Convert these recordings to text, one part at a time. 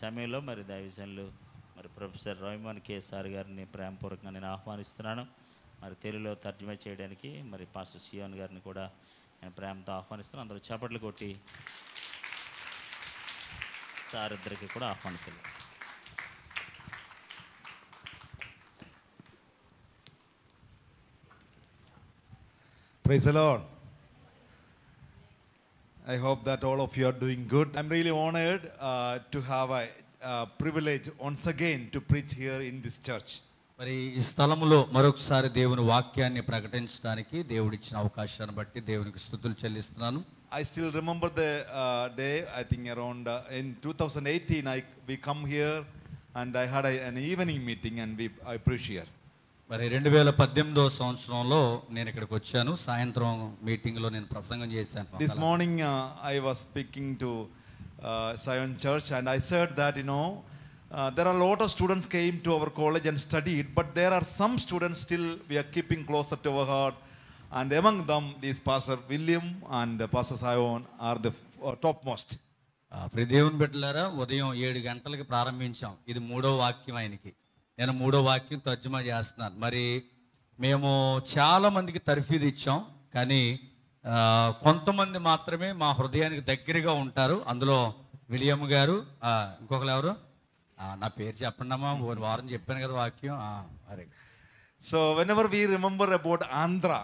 సమయంలో మరి దైవజనులు మరి ప్రొఫెసర్ రోయిమోన్ కే సార్ గారిని ప్రేమపూర్వకంగా నేను ఆహ్వానిస్తున్నాను. మరి తెలుగులో తర్జుమా చేయడానికి మరి పాస్టర్ సియోన్ గారిని కూడా నేను ప్రేమతో ఆహ్వానిస్తున్నాను. అందరూ చప్పట్లు కొట్టి సార్ ఇద్దరికి కూడా ఆహ్వానితులు. Praise the Lord. I hope that all of you are doing good. I'm really honored to have a privilege once again to preach here in this church. మరి ఈ స్థలములో మరొకసారి దేవుని వాక్యాన్ని ప్రకటించడానికి దేవుడిచ్చిన అవకాశాన్ని బట్టి దేవునికి స్తుతులు చెల్లిస్తున్నాను. I still remember the day, I think around in 2018 we come here and I had an evening meeting and I preach here. మరి 2018 సంవత్సరంలో నేను ఇక్కడికి వచ్చాను. సాయంత్రం మీటింగ్లో నేను ప్రసంగం చేశాను. This morning I was speaking to Zion Church and I said that there are a lot of students came to our college and studied, but there are some students still we are keeping closer to our heart, and among them these Pastor William and Pastor Zion are the topmost. ప్రియ దేవుని బిడ్డలారా, ఉదయం 7 గంటలకి ప్రారంభించాం. ఇది 3వ వాక్యం ఆయనకి. నేను 3వ వాక్యం తర్జుమా చేస్తున్నాను. మరి మేము చాలా మందికి తర్ఫీదు ఇచ్చాం, కానీ కొంతమంది మాత్రమే మా హృదయానికి దగ్గరగా ఉంటారు. అందులో విలియం గారు, ఇంకొకరు ఎవరు, నా పేరు చెప్పండి అమ్మా, వారం చెప్పాను కదా వాక్యం. అరే, so whenever we remember about Andhra,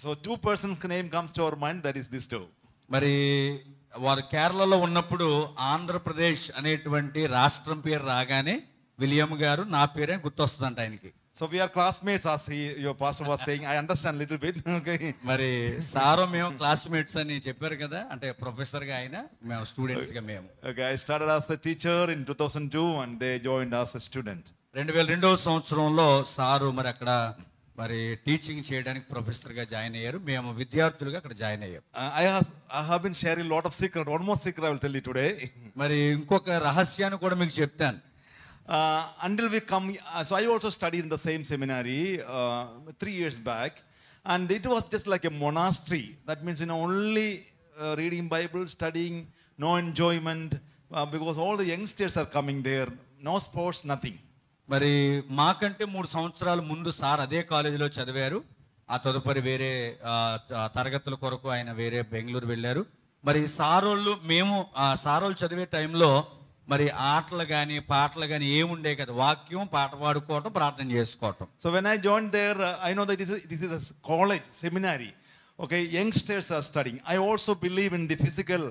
so two persons name comes to our mind, that is these two. మరి వారు కేరళలో ఉన్నప్పుడు ఆంధ్రప్రదేశ్ అనేటువంటి రాష్ట్రం పేరు రాగానే విలియం గారు నా పేరే గుర్తొస్తుందంట ఆయనకి. So we are classmates, as your pastor was saying. I understand little bit. Okay. మరి సారు మేము క్లాస్మేట్స్ అని చెప్పారు కదా, అంటే ప్రొఫెసర్ గా ఆయన, మేము స్టూడెంట్స్ గా మేము. Okay, I started as a teacher in 2002 and they joined as a student. 2002వ సంవత్సరంలో సారు మరి అక్కడ మరి టీచింగ్ చేయడానికి ప్రొఫెసర్ గా జాయిన్ అయ్యారు. మేము విద్యార్థులుగా అక్కడ జాయిన్ అయ్యాం. I have been sharing a lot of secret. One more secret I will tell you today. మరి ఇంకొక రహస్యాన్ని కూడా మీకు చెప్తాను. Until we come, so I also studied in the same seminary 3 years back, and it was just like a monastery. That means only reading Bible, studying, no enjoyment, because all the youngsters are coming there, no sports, nothing. మరి మాకంటే 3 సంవత్సరాల ముందు sir అదే కాలేజీలో చదివారు. ఆ తదుపరి వేరే తరగతుల కొరకు ఆయన వేరే బెంగళూరు వెళ్ళారు. మరి మేము సారోళ్ళు చదివే టైంలో మరి ఆటలు కానీ పాటలు కానీ ఏముండే కదా, వాక్యం, పాట పాడుకోవటం, ప్రార్థన చేసుకోవటం. So when I joined there, I know that this is a college seminary. Okay, youngsters are studying. I also believe in the physical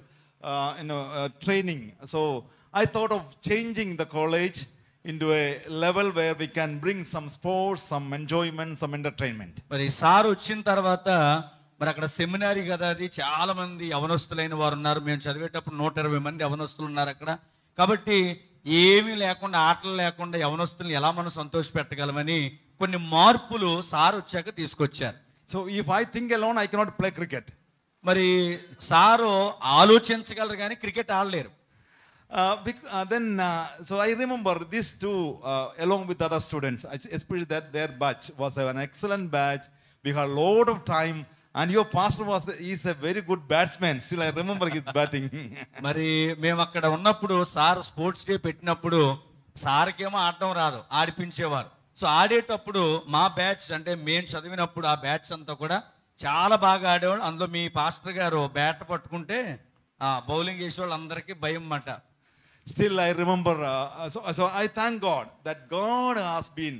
training. So I thought of changing the college into a level where we can bring some sports, some enjoyment, some entertainment. మరి sir వచ్చిన తర్వాత మరి అక్కడ సెమినారీ కదా, అది చాలా మంది యవనస్తులైన వారు ఉన్నారు. మేము చదివేటప్పుడు 120 మంది యవనస్తులు ఉన్నారు అక్కడ. కాబట్టి ఏమీ లేకుండా, ఆటలు లేకుండా యవనస్తుల్ని ఎలా మనం సంతోష పెట్టగలమని కొన్ని మార్పులు సార్ వచ్చాక తీసుకొచ్చారు. So if I think alone, I cannot play cricket. మరి సారు ఆలోచించగలరు కానీ cricket ఆడలేరు. So I remember these two along with other students, especially that their batch was an excellent batch. We had a lot of time. And your pastor is a very good batsman. Still I remember his batting. మరి మేము అక్కడ ఉన్నప్పుడు sir sports day పెట్టినప్పుడు సార్కేమో ఆడటం రాదు, ఆడిపించేవారు. So ఆడేటప్పుడు మా batch, అంటే మేము చదివినప్పుడు ఆ బ్యాచ్ అంతా కూడా చాలా బాగా ఆడేవాడు. అందులో మీ పాస్టర్ గారు బ్యాట్ పట్టుకుంటే బౌలింగ్ వేసే వాళ్ళు అందరికీ భయం అన్నమాట. Still I remember, so I thank God that God has been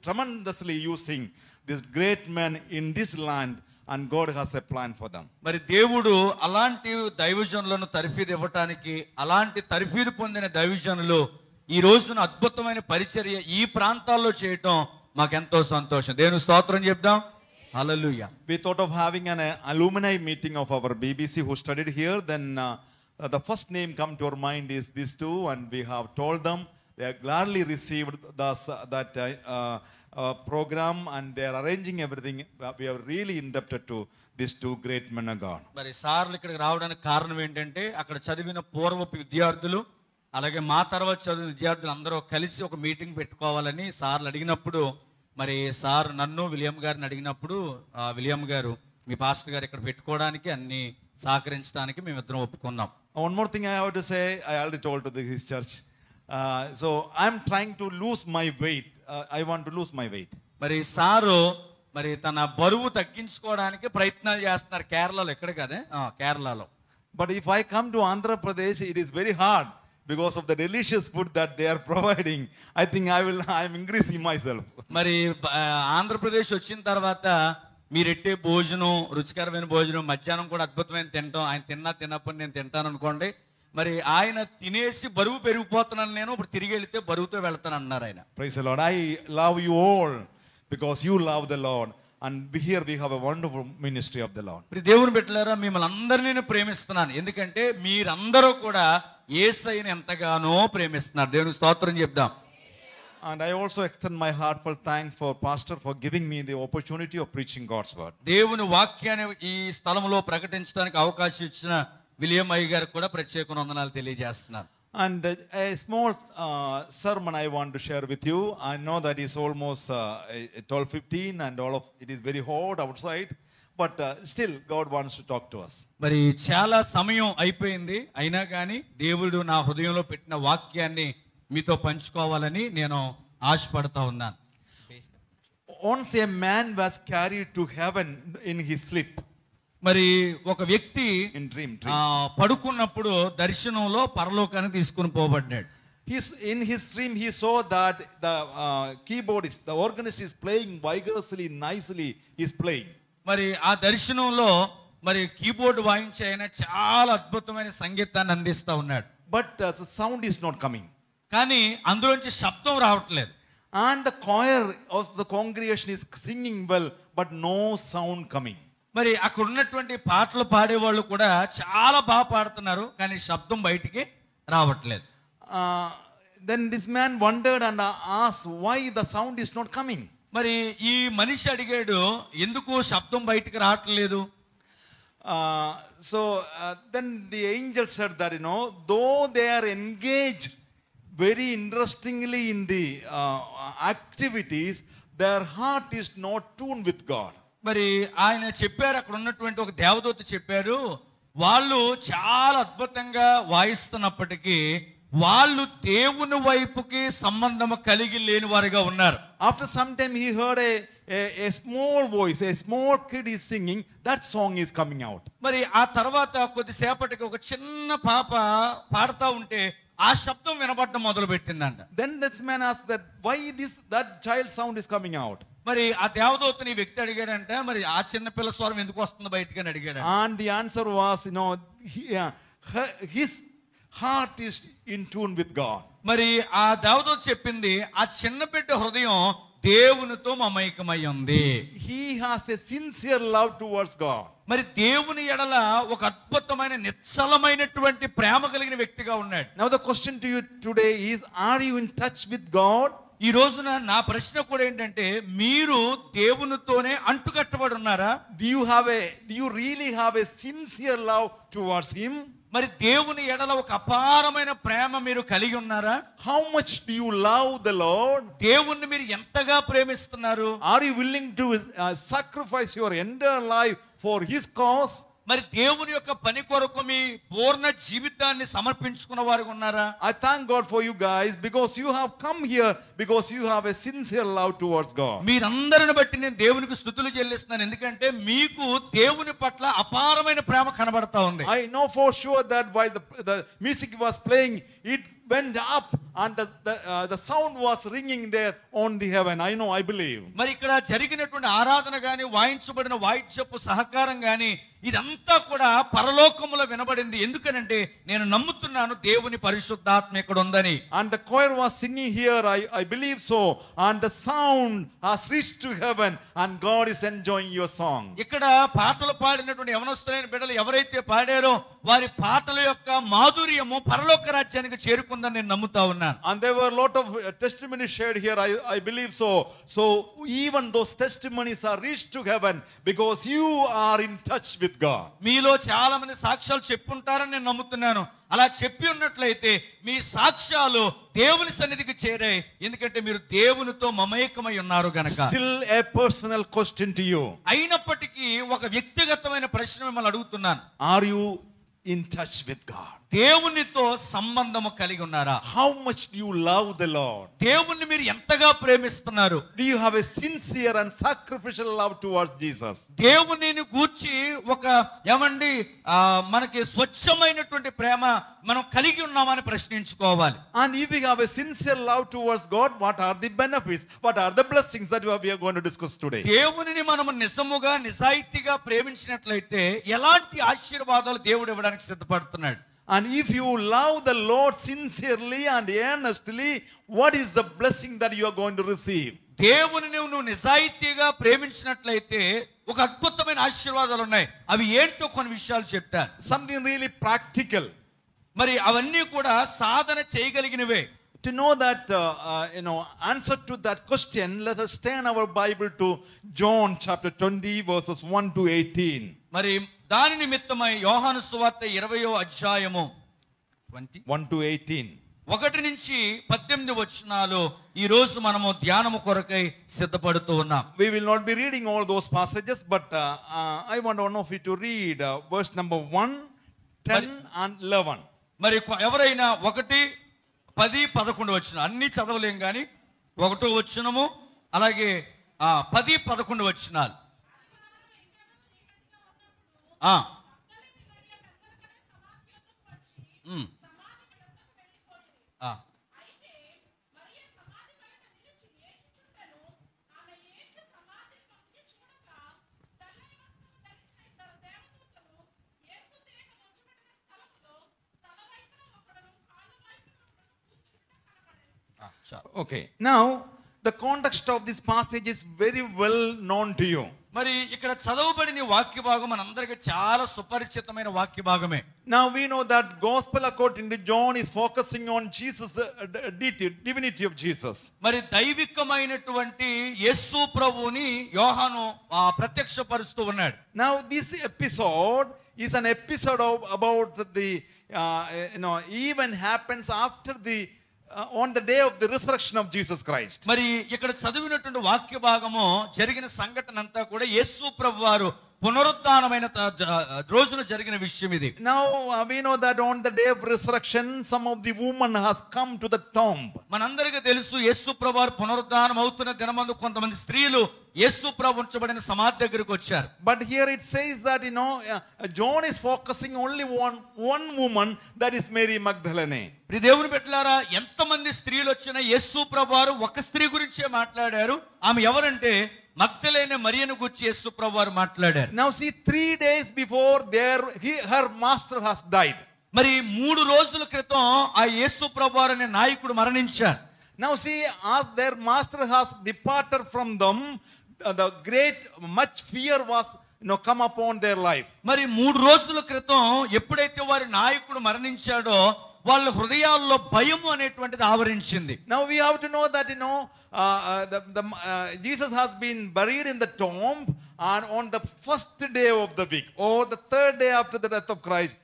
tremendously using this great man in this land, and God has a plan for them. మరి దేవుడు అలాంటి దైవజనులను తర్ఫీదు ఇవ్వటానికి, అలాంటి తర్ఫీదు పొందిన దైవజనులు ఈ రోజున అద్భుతమైన పరిచర్య ఈ ప్రాంతాల్లో చేయటం మాకెంతో సంతోషం. దేవుని స్తోత్రం చెప్దాం. హల్లెలూయా. We thought of having an alumni meeting of our BBC who studied here. Then the first name come to our mind is these two, and we have told them. They have gladly received that program, and they are arranging everything. We are really indebted to these two great men of God. మరి సార్లు ఇక్కడికి రావడానికి కారణం ఏంటంటే, అక్కడ చదివిన పూర్వపు విద్యార్థులు అలాగే మా తర్వాత చదివిన విద్యార్థులు అందరూ కలిసి ఒక మీటింగ్ పెట్టుకోవాలని సార్లు అడిగినప్పుడు, మరి సార్ నన్ను విలియం గారిని అడిగినప్పుడు విలియం గారు, మీ పాస్టర్ గారు ఇక్కడ పెట్టుకోవడానికి అన్ని సహకరించడానికి మేమిద్దరం ఒప్పుకున్నాం. One more thing I have to say, I already told to his church. So I'm trying to lose my weight. I want to lose my weight. మరి సారు మరి తన బరువు తగ్గించుకోవడానికి ప్రయత్నాలు చేస్తున్నారు కేరళలో. ఎక్కడ కదా, కేరళలో. But if I come to Andhra Pradesh, it is very hard because of the delicious food that they are providing. I think I'm increasing myself. మరి ఆంధ్రప్రదేశ్ వచ్చిన తర్వాత మీరెట్టే భోజనం, రుచికరమైన భోజనం, మధ్యాహ్నం కూడా అద్భుతమైన తింటాం. ఆయన తిన్నప్పుడు నేను తింటాను అనుకోండి. మరి ఆయన తినేసి బరువు పెరిగిపోతున్నాను, నేను ఇప్పుడు తిరిగి వెళితే బరువుతో వెళ్తాను అన్నారు ఆయన. Praise the Lord. I love you all because you love the Lord. And here we have a wonderful ministry of the Lord. దేవుని బిడ్డలారా, మిమ్మల్ని అందరినీ నేను ప్రేమిస్తున్నాను. ఎందుకంటే మీరందరూ కూడా యేసయ్యని ఎంతగానో ప్రేమిస్తున్నారు. దేవుని స్తోత్రం చెప్దాం. And I also extend my heartfelt thanks for Pastor for giving me the opportunity of preaching God's word. దేవుని వాక్యాన్ని ఈ స్థలంలో ప్రకటించడానికి అవకాశం ఇచ్చిన విలియం అయ్య గారికి కూడా ప్రత్యేక వందనాలు తెలియజేస్తున్నాను. And a small sermon I want to share with you. I know that is almost 12:15 and all of it is very hot outside, but still God wants to talk to us. మరి చాలా సమయం అయిపోయింది, అయినా కానీ దేవుడు నా హృదయంలో పెట్టిన వాక్యాన్ని మీతో పంచుకోవాలని నేను ఆశపడతా ఉన్నాను. Once a man was carried to heaven in his sleep. మరి ఒక వ్యక్తి In dream. పడుకున్నప్పుడు దర్శనంలో పరలోకానికి తీసుకుని పోబడ్డాడు. In his dream he saw that the keyboardist, the organist is playing vigorously, nicely is playing. మరి ఆ దర్శనంలో మరి కీబోర్డ్ వాయించే ఆయన చాలా అద్భుతమైన సంగీతాన్ని అందిస్తా ఉన్నాడు. But the sound is not coming. కానీ అందులోంచి శబ్దం రావట్లేదు. And the choir of the congregation is singing well, but no sound coming. మరి అక్కడ ఉన్నటువంటి పాటలు పాడేవాళ్ళు కూడా చాలా బాగా పాడుతున్నారు, కానీ శబ్దం బయటికి రావట్లేదు. Then this man wondered and asked why the sound is not coming. మరి ఈ మనిషి అడిగాడు, ఎందుకు శబ్దం బయటికి రావట్లేదు? So then the angel said that, though they are engaged very interestingly in the activities, their heart is not tuned with God. మరి ఆయన చెప్పారు, అక్కడ ఉన్నటువంటి ఒక దేవదూత చెప్పారు, వాళ్ళు చాలా అద్భుతంగా వాయిస్తున్నప్పటికీ వాళ్ళు దేవుని వైపుకి సంబంధం కలిగి లేని వారిగా ఉన్నారు. After some time he heard a small voice, a small kid is singing, that song is coming out. మరి ఆ తర్వాత కొద్దిసేపటికి ఒక చిన్న పాప పాడుతూ ఉంటే ఆ శబ్దం వినబడడం మొదలు పెట్టిందంట. Then this man asked that why that child sound is coming out. మరి ఆ దేవదూతని వ్యక్తి అడిగాడంట, మరి ఆ చిన్న పిల్ల స్వరం ఎందుకు వస్తుంది బయటికి అని అడిగాడు. And the answer was, his heart is in tune with God. మరి ఆ దేవదూత చెప్పింది, ఆ చిన్న బిడ్డ హృదయం దేవునితో మమైకమై ఉంది. He has a sincere love towards God. మరి దేవుని ఎడల ఒక అద్భుతమైన నిశ్చలమైనటువంటి ప్రేమ కలిగిన వ్యక్తిగా ఉన్నాడు. Now the question to you today is, are you in touch with God? ఈ రోజున నా ప్రశ్న కూడా ఏంటంటే, మీరు దేవునితోనే అంటుకట్టబడి ఉన్నారా? Do you really have a sincere love towards him? మరి దేవుని ఎడల ఒక అపారమైన ప్రేమ మీరు కలిగి ఉన్నారా? How much do you love the Lord? దేవుణ్ణి మీరు ఎంతగా ప్రేమిస్తున్నారు? Are you willing to sacrifice your entire life for his cause? మరి దేవుని యొక్క పని కొరకు మీ పూర్ణ జీవితాన్ని సమర్పించుకున్న వారు ఉన్నారా? I thank God for you guys because you have come here because you have a sincere love towards God. మీరందరిని బట్టి నేను దేవునికి స్తుతులు చెల్లిస్తున్నాను, ఎందుకంటే మీకు దేవుని పట్ల అపారమైన ప్రేమ కనబడతా ఉంది. I know for sure that while the music was playing, it went up and the sound was ringing there on the heaven. I know, I believe. మరి ఇక్కడ జరిగినటువంటి ఆరాధన గాని, వాయించబడిన వాయిద్యపు సహకారం గాని, ఇదంతా కూడా పరలోకములో వినబడింది. ఎందుకనంటే నేను నమ్ముతున్నాను దేవుని పరిశుద్ధాత్మ ఇక్కడ ఉందని. And the choir was singing here, I believe so, and the sound has reached to heaven and God is enjoying your song. ఇక్కడ పాటలు పాడినటువంటి యవనస్తులైన బిడ్డలు ఎవరైతే పాడారో వారి పాటల యొక్క మాధుర్యము పరలోక రాజ్యానికి చేరుకుందని నేను నమ్ముతా ఉన్నాను. And there were a lot of testimonies shared here, I believe so. So even those testimonies are reached to heaven because you are in touch with with God. మీలో చాలా మంది సాక్ష్యాలు చెప్పుంటారని నేను నమ్ముతున్నాను. అలా చెప్పి ఉన్నట్లయితే మీ సాక్ష్యాలు దేవుని సన్నిధికి చేరాయి, ఎందుకంటే మీరు దేవునితో మమేకమై ఉన్నారు గనక. Still a personal question to you. అయినప్పటికీ ఒక వ్యక్తిగతమైన ప్రశ్న మిమ్మల్ని అడుగుతున్నాను. Are you in touch with God? దేవునితో సంబంధము కలిగి ఉన్నారా? How much do you love the Lord? దేవుణ్ణి మీరు ఎంతగా ప్రేమిస్తున్నారు? Do you have a sincere and sacrificial love towards Jesus? దేవునిని గూర్చి ఒక ఏమండి మనకి స్వచ్ఛమైనటువంటి ప్రేమ మనం కలిగి ఉన్నామని ప్రశ్నించుకోవాలి. And if we have a sincere love towards God, what are the benefits? What are the blessings that we are going to discuss today? దేవునిని మనం నిజముగా నిజాయితీగా ప్రేమించినట్లయితే ఎలాంటి ఆశీర్వాదాలు దేవుడు ఇవ్వడానికి సిద్ధపడుతున్నాడు? And if you love the Lord sincerely and earnestly, what is the blessing that you are going to receive? దేవుని నువ్వు నిజాయితీగా ప్రేమించినట్లయితే ఒక అద్భుతమైన ఆశీర్వాదాలు ఉన్నాయి. అవి ఏంటో కొన్ని విషయాలు చెప్తాను. Something really practical. మరి అవన్నీ కూడా సాధన చేయగలిగినవే. To know that answer to that question, let us turn our Bible to John chapter 20 verses 1 to 18. మరి దాని నిమిత్తమై యోహాను సువార్త 20వ అధ్యాయము 1 to 18. 1 నుంచి 18 వచనాలు ఈ రోజు మనము ధ్యానము కొరకై సిద్ధపడుతూ ఉన్నాం. We will not be reading all those passages, but I want one of you to read verse number 1, 10 and 11. మరి ఎవరైనా 1, 10, 11 వచనం అన్ని చదవలేం కానీ 1వ వచనము అలాగే 10, 11 వచనాలు. Okay, now the context of this passage is very well known to you. మరి ఇక్కడ చదవబడిన వాక్య భాగం మనందరికీ చాలా సుపరిచితమైన వాక్య భాగమే. Now we know that gospel according to John is focusing on Jesus, divinity of Jesus. మరి దైవికమైనటువంటి యేసు ప్రభువుని యోహాను ప్రత్యక్షపరుస్తూ ఉన్నాడు. Now this episode is an episode about the event happens after the on the day of the resurrection of Jesus Christ. మరి ఇక్కడ చదివినటువంటి వాక్య భాగము జరిగిన సంఘటన అంతా కూడా యేసు ప్రభువారు పునరుత్థానమైన రోజున జరిగిన విషయం ఇది. Now we know that on the day of resurrection some of the women has come to the tomb. మనందరికీ తెలుసు యేసు ప్రభువారు పునరుత్థానం అవుతున్న దినమందు కొంతమంది స్త్రీలు యేసు ప్రభు ఉంచబడిన సమాధి దగ్గరికి వచ్చారు. But here it says that John is focusing only on one woman, that is Mary Magdalene. ప్రియ దేవుని బిడ్డలారా, ఎంతమంది స్త్రీలు వచ్చినా యేసు ప్రభువారు ఒక స్త్రీ గురించే మాట్లాడారు. ఆమె ఎవరంటే మగ్దలేనే మరియను గురించి యేసు ప్రభువారు మాట్లాడారు. Now see, 3 days before her master has died. మరి 3 రోజుల క్రితం ఆ యేసు ప్రభువారు అనే నాయకుడు మరణించారు. Now see, as their master has departed from them, the great much fear was come upon their life. మరి 3 రోజుల క్రితం ఎప్పుడైతే వారి నాయకుడు మరణించాడో వాళ్ళ హృదయాల్లో భయము అనేటువంటిది ఆవరించింది. Now we have to know that Jesus has been buried in the tomb, and on the first day of the week or the third day after the death of Christ,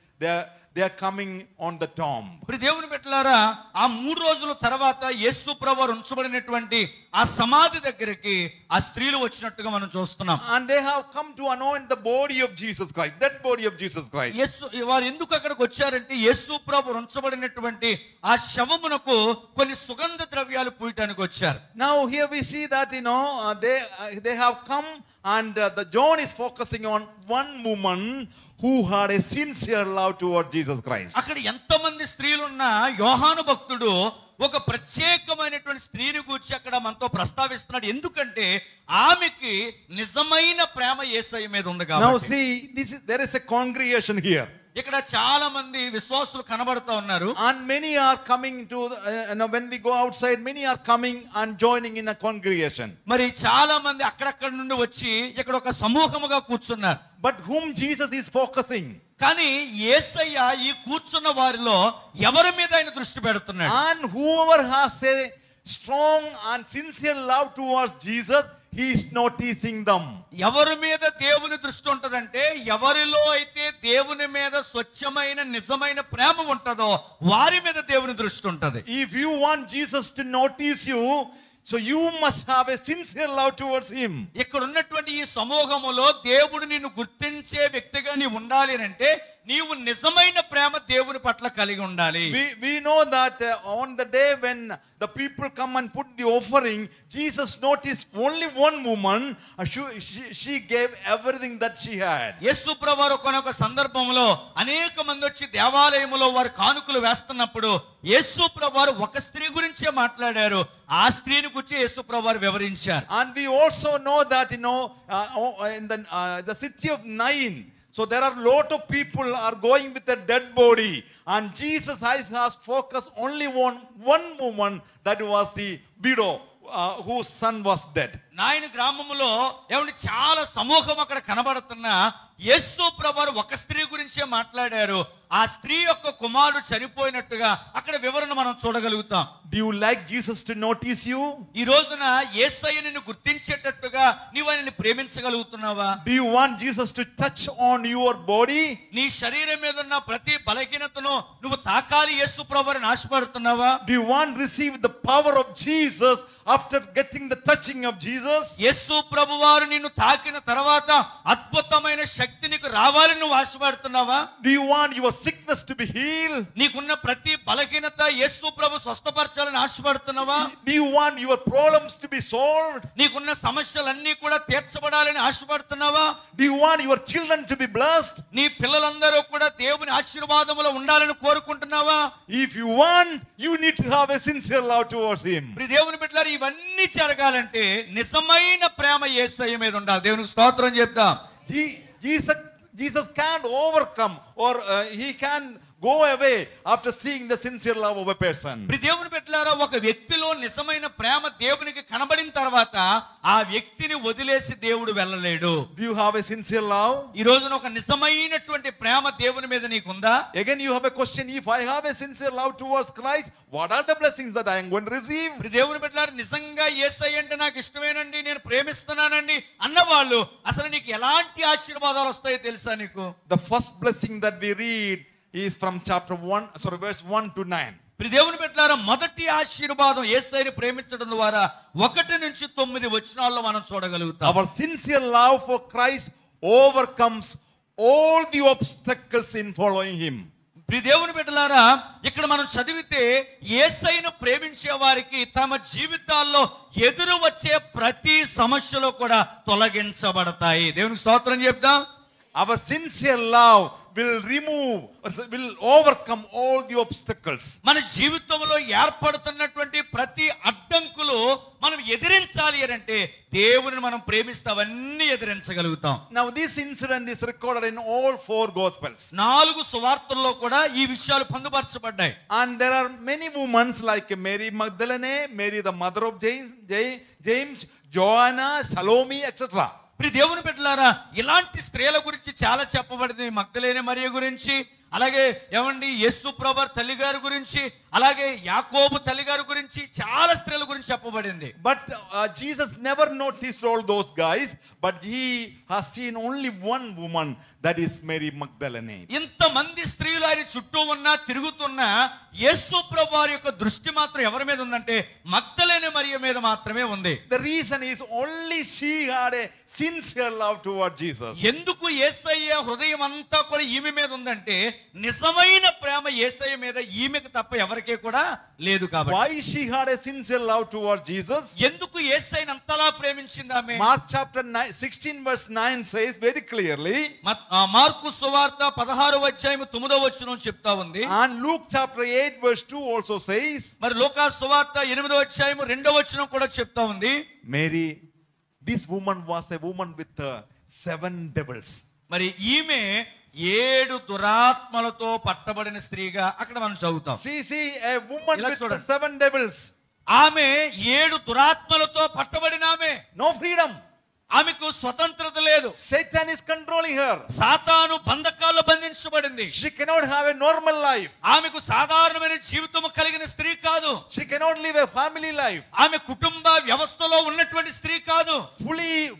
they are coming on the tomb. ప్రియ దేవుని బిడ్డలారా, ఆ 3 రోజుల తర్వాత యేసు ప్రభువారు ఉంచబడినటువంటి ఆ సమాధి దగ్గరికి ఆ స్త్రీలు వచ్చినట్టుగా మనం చూస్తున్నాం. And they have come to anoint the body of Jesus Christ, dead body of Jesus Christ. వారు ఎందుకు అక్కడికి వచ్చారంటే యేసు ప్రభువు ఉంచబడినటువంటి ఆ శవమునకు కొన్ని సుగంధ ద్రవ్యాలు పూయటానికి వచ్చారు. Now here we see that they have come, and the John is focusing on one woman who had a sincere love toward Jesus Christ. అక్కడ ఎంతమంది స్త్రీలున్నా యోహాను భక్తుడు ఒక ప్రత్యేకమైనటువంటి స్త్రీని గురించి అక్కడ మనతో ప్రస్తావిస్తున్నాడు. ఎందుకంటే ఆమెకి నిజమైన ప్రేమ యేసయ్య మీద ఉంది కాబట్టి. Now see, there is a congregation here. ఇక్కడ చాలా మంది విశ్వాసులు కనబడుతూ ఉన్నారు. And many are coming to when we go outside, many are coming and joining in a congregation. మరి చాలా మంది అక్కడక్కడ నుండి వచ్చి ఇక్కడ ఒక సమూహముగా కూర్చున్నారు. But whom Jesus is focusing? కానీ యేసయ్య ఈ కూర్చున్న వారిలో ఎవరి మీద ఆయన దృష్టి పెడుతున్నాడు? And whoever has a strong and sincere love towards Jesus, he is noticing them. ఎవరి మీద దేవుని దృష్టి ఉంటదంటే, ఎవరిలో అయితే దేవుని మీద స్వచ్ఛమైన నిజమైన ప్రేమ ఉంటదో వారి మీద దేవుని దృష్టి ఉంటది. If you want Jesus to notice you, so you must have a sincere love towards him. ఇక్కడ ఉన్నటువంటి ఈ సమూహములో దేవుడు నిన్ను గుర్తించే వ్యక్తిగా నీవు ఉండాలి అంటే నీవు నిజమైన ప్రేమ దేవుని పట్ల కలిగి ఉండాలి. We know that on the day when the people come and put the offering, Jesus noticed only one woman. She gave everything that she had. యేసు ప్రభువారు ఒక సందర్భంలో అనేక మంది వచ్చి దేవాలయములో వారు కానుకలు వేస్తున్నప్పుడు యేసు ప్రభువారు ఒక స్త్రీ గురించే మాట్లాడారు. ఆ స్త్రీని గురించి యేసు ప్రభువారు వివరించారు. And we also know that in the city of Nain, so there are lot of people are going with a dead body, and Jesus has focused only on one woman, that was the widow whose son was dead. నాయన గ్రామములో ఏమంటే చాలా సమూహం అక్కడ కనబడుతున్నా యేసు ప్రభువారు ఒక స్త్రీ గురించే మాట్లాడారు. ఆ స్త్రీ యొక్క కుమారుడు చనిపోయినట్టుగా అక్కడ వివరణ మనం చూడగలుగుతాం. Do you like Jesus to notice you? ఈ రోజున యేసయ్య నిన్ను గుర్తించేటట్టుగా నీవు ఆయనని ప్రేమించగలుగుతున్నావా? Do you want Jesus to touch on your body? నీ శరీరం మీద ఉన్న ప్రతి బలహీనతను నువ్వు తాకాలి యేసు ప్రభువుని ఆశపడుతున్నావా? Do you want to receive the power of Jesus after getting the touching of Jesus? యేసు ప్రభువారు నిన్ను తాకిన తర్వాత అద్భుతమైన శక్తి నీకు రావాలని నువ్వు ఆశపడుతున్నావా? Do you want your sickness to be healed? నీకున్న ప్రతి బలహీనత యేసు ప్రభు స్వస్థపరచాలని ఆశపడుతున్నావా? Do you want your problems to be solved? నీకున్న సమస్యలన్నీ కూడా తీర్చబడాలని ఆశపడుతున్నావా? Do you want your children to be blessed? నీ పిల్లలందరూ కూడా దేవుని ఆశీర్వాదములో ఉండాలని కోరుకుంటున్నావా? If you want, you need to have a sincere love towards him. ప్రియ దేవుని బిడ్డలారా, ఇవన్నీ జరగాలంటే నిజమైన ప్రేమ యేసయ్య మీద ఉండాలి. దేవునికి స్తోత్రం చెప్తాం. Jesus can't overcome or he can go away after seeing the sincere love of a person. ప్రియ దేవుని బిడ్డలారా, ఒక వ్యక్తిలో నిజమైన ప్రేమ దేవునికి కనబడిన తర్వాత ఆ వ్యక్తిని వదిలేసి దేవుడు వెళ్ళలేడు. Do you have a sincere love? ఈ రోజున ఒక నిజమైనటువంటి ప్రేమ దేవుని మీద నీకుందా? Again you have a question. If I have a sincere love towards Christ, what are the blessings that I am going to receive? ప్రియ దేవుని బిడ్డలారా, నిజంగా యేసయ్య అంటే నాకు ఇష్టమేనండి, నేను ప్రేమిస్తున్నానండి అన్నవాళ్ళు అసలు నీకు ఎలాంటి ఆశీర్వాదాలు వస్తాయో తెలుసా నీకు? The first blessing that we read is from verse 1 to 9. ప్రియ దేవుని బిడ్డలారా, మొదటి ఆశీర్వాదం యేసయ్యని ప్రేమించడం ద్వారా 1 నుంచి 9 వచనాల్లో మనం చూడగలుగుతాం. Our sincere love for Christ overcomes all the obstacles in following him. ప్రియ దేవుని బిడ్డలారా, ఇక్కడ మనం చదివితే యేసయ్యను ప్రేమించే వారికి తమ జీవితాల్లో ఎదురు వచ్చే ప్రతి సమస్యలు కూడా తొలగించబడతాయి. దేవునికి స్తోత్రం చెప్తాం. Our sincere love will overcome all the obstacles. మన జీవితంలో ఏర్పడుతున్నటువంటి ప్రతి అడ్డంకులు మనం ఎదిరించాలి అంటే దేవుని మనం ప్రేమిస్తే అవన్నీ ఎదిరించగలుగుతాం. Now this incident is recorded in all 4 gospels. 4 సువార్తల్లో కూడా ఈ విషయాలు పొందుపరచబడ్డాయి. And there are many women like Mary Magdalene, Mary the mother of James, Joanna, Salome, etc. ప్రియ దేవుని బిడ్డలారా, ఇలాంటి స్త్రీల గురించి చాలా చెప్పబడింది. మగ్దలేనే మరియ గురించి, అలాగే ఏమండి యేసు ప్రభు తల్లి గారి గురించి, అలాగే యాకోబు తల్లి గారి గురించి చాలా స్త్రీల గురించి చెప్పబడింది. But Jesus never noticed all those guys, but he has seen only one woman, that is Mary Magdalene. ఇంతమంది స్త్రీలు ఆయన చుట్టూ ఉన్నా తిరుగుతున్నా యేసు ప్రభు వారి యొక్క దృష్టి మాత్రం ఎవరి మీద ఉందంటే మగ్దలేనే మరియ మీద మాత్రమే ఉంది. The reason is only she had a sincere love toward Jesus. ఎందుకు యేసయ్య హృదయం అంతా కూడా ఈమె మీద ఉందంటే నిజమైన ప్రేమ యేసయ్య మీద ఈమెకు తప్ప ఎవరికే కూడా లేదు కాబట్టి. Why she had a sincere love toward Jesus? ఎందుకు యేసయ్యను అంతలా ప్రేమించింది ఆమె? Mark chapter 16 verse 9 says very clearly. Mark సువార్త 16వ అధ్యాయం 9వ వచనం చెప్తా ఉంది. And Luke chapter 8 verse 2 also says. మరి లూకా సువార్త 8వ అధ్యాయం 2వ వచనం కూడా చెప్తా ఉంది. Mary, this woman was a woman with 7 devils. మరి ఈమె 7 దురాత్మలతో పట్టబడిన స్త్రీగా అక్కడ మనం చదువుతాం. See, a woman with 7 devils. ఆమె 7 దురాత్మలతో పట్టబడిన ఆమె. No freedom. ఆమెకు స్వతంత్రత లేదు. Satan is controlling her. సాతాను బంధకాల్లో బంధించబడింది. She cannot have a normal life. ఆమెకు సాధారణమైన జీవితం కలిగిన స్త్రీ కాదు. She cannot live a family life. ఆమె కుటుంబ వ్యవస్థలో ఉన్నటువంటి స్త్రీ కాదు.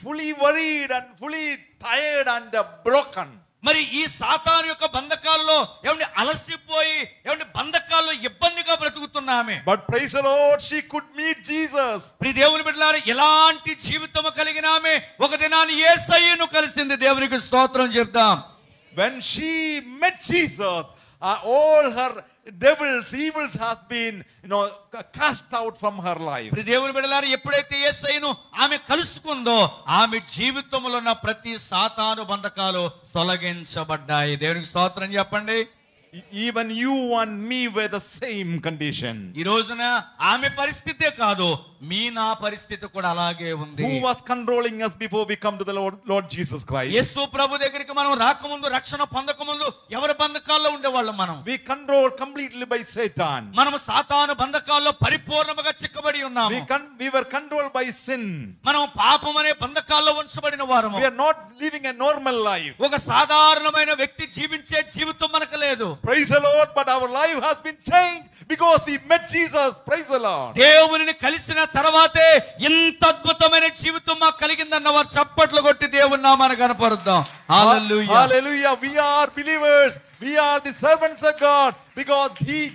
Fully worried and fully tired and broken. మరి ఈ సాతాను యొక్క బంధకాల్లో ఏమండి అలసిపోయి ఏమండి బంధకాల్లో ఇబ్బందిగా బ్రతుకుతున్న ఆమె. But praise the Lord, she could meet Jesus. ప్రియ దేవుని బిడ్డలారా, ఎలాంటి జీవితం కలిగిన ఆమె ఒక దినాన్ని యేసయ్యను కలిసింది. దేవునికి స్తోత్రం చెప్తాం. When she met Jesus, all her evils has been cast out from her life. ప్రియ దేవుని బిడ్డలారా, ఎప్పుడైతే యేసయ్యను ఆమె కలుసుకుందో ఆమె జీవితంలో ఉన్న ప్రతి సాతాను బంధకాలు తొలగించబడ్డాయి. దేవునికి స్తోత్రం చెప్పండి. Even you and me were the same condition. ఈ రోజున ఆమె పరిస్థితే కాదు, మీ నా పరిస్థితి కూడా అలాగే ఉంది. Who was controlling us before we come to the Lord Jesus Christ? యేసు ప్రభు దగ్గరికి మనం రాకముందు, రక్షణ పొందకముందు ఎవరి బంధకాల్లో ఉండేవాళ్ళం మనం? We controlled completely by Satan. మనం సాతాను బంధకాల్లో పరిపూర్ణంగా చిక్కబడి ఉన్నాము. We were controlled by sin. మనం పాపం అనే బంధకాల్లో ఉంచబడిన వారము. We are not living a normal life. ఒక సాధారణమైన వ్యక్తి జీవించే జీవితం మనకు లేదు. Praise the Lord, but our life has been changed because we met Jesus. Praise the Lord. దేవునిని కలిసిన తర్వాతే ఇంత అద్భుతమైన జీవితం మాకు కలిగిందన్న వారు చప్పట్లు కొట్టి దేవుని నామాన్ని కనపరుద్దాం. హల్లెలూయా. Hallelujah. We are believers. We are the servants of God because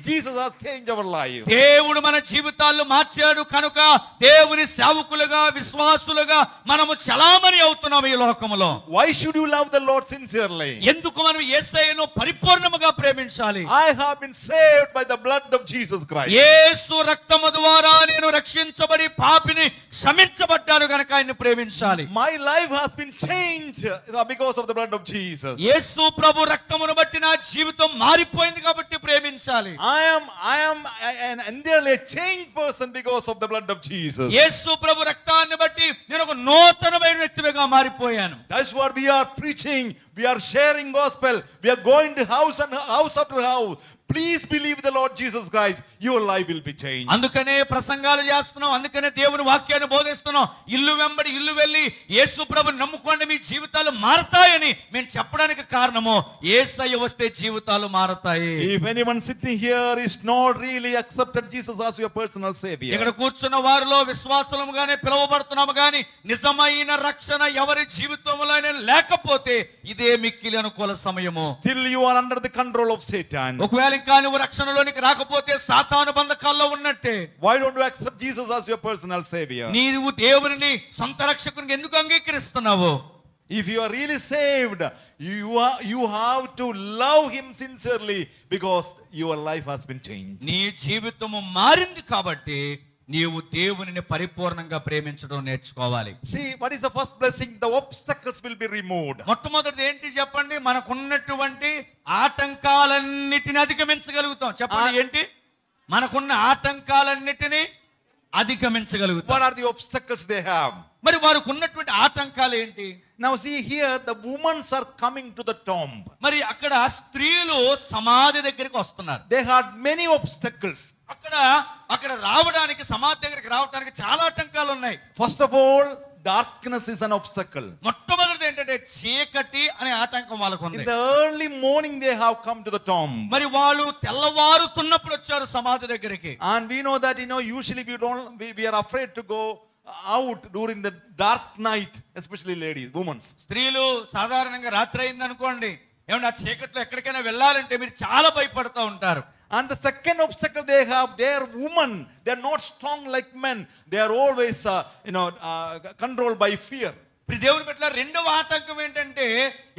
Jesus has changed our life. దేవుడు మన జీవితాల్లో మార్చాడు కనుక దేవుని సేవకులుగా, విశ్వాసులుగా మనము చలామణి అవుతున్నాము ఈ లోకములో. Why should you love the Lord sincerely? ఎందుకు మనం యేసయ్యను పరిపూర్ణముగా ప్రేమించాలి? I have been saved by the blood of Jesus Christ. యేసు రక్తము ద్వారా నేను రక్షించబడి పాపిని క్షమించబడ్డాను కనుక ఆయన్ని ప్రేమించాలి. My life has been changed because of the blood of Jesus. యేసు ప్రభు రక్తమును బట్టి నా జీవితం మారిపోయింది కాబట్టి ప్రేమించాలి. I am an entirely changed person because of the blood of Jesus. యేసు ప్రభు రక్తాన్ని బట్టి నేను ఒక నూతనమైన వ్యక్తిగా మారిపోయాను. That's what we are preaching. We are sharing gospel. We are going to house after house. Please believe the Lord Jesus Christ. Your life will be changed. అందుకనే ప్రసంగాలు చేస్తున్నాం, అందుకనే దేవుని వాక్యాన్ని బోధిస్తున్నాం. ఇల్లు వెంబడి ఇల్లు వెళ్ళి యేసు ప్రభుని నమ్ముకోండి, మీ జీవితాలు మారతాయని మేము చెప్పడానికి కారణము యేసయ్య వస్తే జీవితాలు మారతాయి. If anyone sitting here is not really accepted Jesus as your personal savior, ఇక్కడ కూర్చున్న వారిలో విశ్వాసులముగానే పిలువబడుతున్నాము కానీ నిజమైన రక్షణ ఎవరి జీవితంలోనే లేకపోతే ఇదే మిక్కిలి అనుకూల సమయము. still you are under the control of Satan. ఒకవేళ ఇంకా నువ్వు రక్షణలోనికి రాకపోతే సాతాను బంధకాల్లో ఉన్నట్టే. Why don't you accept Jesus as your personal savior? నీవు దేవుని సొంత రక్షకునికి ఎందుకు అంగీకరిస్తున్నావు? If you are really saved, you have to love him sincerely because your life has been changed. నీ జీవితము మారింది కాబట్టి నీవు దేవునిని పరిపూర్ణంగా ప్రేమించడం నేర్చుకోవాలి. See, what is the first blessing? The obstacles will be removed. మొట్టమొదటిది ఏంటి చెప్పండి? మనకున్నటువంటి ఆటంకాలన్నిటిని అధిగమించగలుగుతాం. చెప్పండి ఏంటి? మనకున్న ఆటంకాలన్నిటిని అధిగమించగలుగుతాం. What are the obstacles they have? మరి వారికి ఉన్నటువంటి ఆటంకాలు ఏంటి? Now see here, the women are coming to the tomb. మరి అక్కడ స్త్రీలు సమాధి దగ్గరికి వస్తున్నారు. They had many obstacles. అక్కడ రావడానికి, సమాధి దగ్గరికి రావడానికి చాలా ఆటంకాలు ఉన్నాయి. First of all, darkness is an obstacle. మొట్టమొదటిది ఏంటంటే చీకటి అనే ఆటంకం వాళ్ళకు ఉంది. In the early morning they have come to the tomb. మరి వాళ్ళు తెల్లవారుతున్నప్పుడు వచ్చారు సమాధి దగ్గరికి. And we know that usually we are afraid to go out during the dark night, especially ladies, women. స్త్రీలు సాధారణంగా రాత్రి అయింది అనుకోండి, ఏమన్నా చీకట్లో ఎక్కడికైనా వెళ్ళాలంటే మీరు చాలా భయపడుతూ ఉంటారు. And the second obstacle they have, they are women. They are not strong like men. They are always controlled by fear. దేవుని పట్ల రెండవ ఆటంకం ఏంటంటే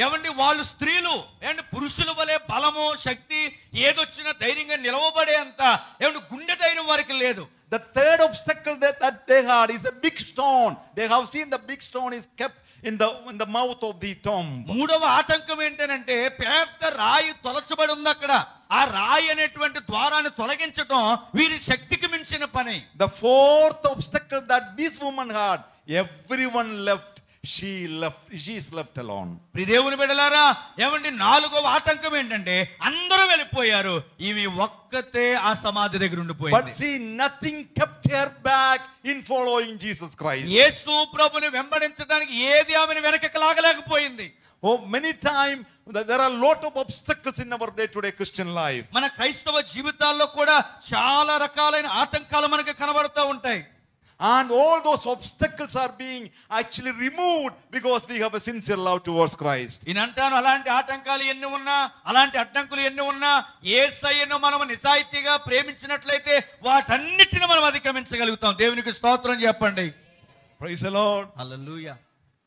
ఏమండి, వాళ్ళు స్త్రీలు ఏమండి పురుషుల వలె బలము, శక్తి, ఏదొచ్చినా ధైర్యంగా నిలవబడే అంత ఏమండి గుండె ధైర్యం వారికి లేదు. The third obstacle that they had is a big stone. They have seen the big stone is kept in the mouth of the tomb. మూడవ ఆటంకం ఏంటంటే పెద్ద రాయి తొలచబడి ఉంది అక్కడ. ఆ రాయి అనేటువంటి ద్వారాన్ని తొలగించడం వీరి శక్తికి మించిన పని. The fourth obstacle that this woman had, everyone left. She is left alone. దేవుని బిడ్డలారా, ఏమండి నాలుగవ ఆటంకం ఏంటంటే అందరూ వెళ్ళిపోయారు, ఈమె ఒక్కతే ఆ సమాధి దగ్గర ఉండిపోయింది. But see, nothing kept tear back in following Jesus Christ. యేసు ప్రభుని వెంబడించడానికి ఏది ఆమెను వెనకకి లాగలేకపోయింది. Oh, many times there are a lot of obstacles in our day-to-day Christian life. మన క్రైస్తవ జీవితాల్లో కూడా చాలా రకాలైన ఆటంకాలు మనకి కనబడుతూ ఉంటాయి. And all those obstacles are being actually removed because we have a sincere love towards Christ. నేనంటాను అలాంటి ఆటంకాలు ఎన్ని ఉన్నా, అలాంటి అడ్డంకులు ఎన్ని ఉన్నా, యేసయ్యను మనం నిజాయితీగా ప్రేమించినట్లయితే వాటన్నిటిని మనం అధిగమించగలుగుతాం. దేవునికి స్తోత్రం చెప్పండి. Praise the Lord. Hallelujah.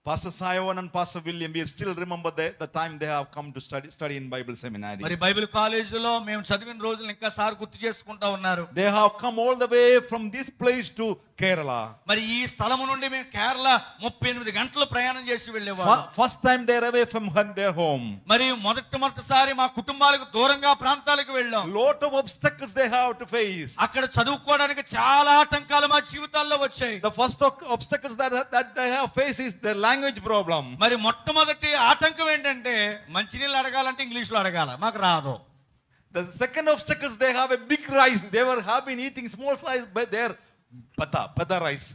Pastor Sion and Pastor William, we still remember the time they have come to study in Bible seminary. మరి బైబిల్ కాలేజీలో మేము చదివిన రోజులు ఇంకా సార్ గుర్తు చేసుకుంటా ఉన్నారు. They have come all the way from this place to Kerala. మరి ఈ స్థలము నుండి మేము కేరళ 38 గంటలు ప్రయాణం చేసి వెళ్ళేవాళ్ళం. First time they are away from their home. మరి మొదటిసారి మా కుటుంబాలకు దూరంగా ప్రాంతాలకు వెళ్ళాం. Lot of obstacles they have to face. అక్కడ చదువుకోవడానికి చాలా ఆటంకాలు మా జీవితాల్లో వచ్చాయి. The first obstacles that they have faced is the language problem. మరి మొట్టమొదటి ఆటంకం ఏంటంటే మంచినీళ్ళు అడగాలంటే ఇంగ్లీష్ లో అడగాల, మాకు రాదు. The second obstacles, they have a big rice. They have been eating small rice by their పద రైస్.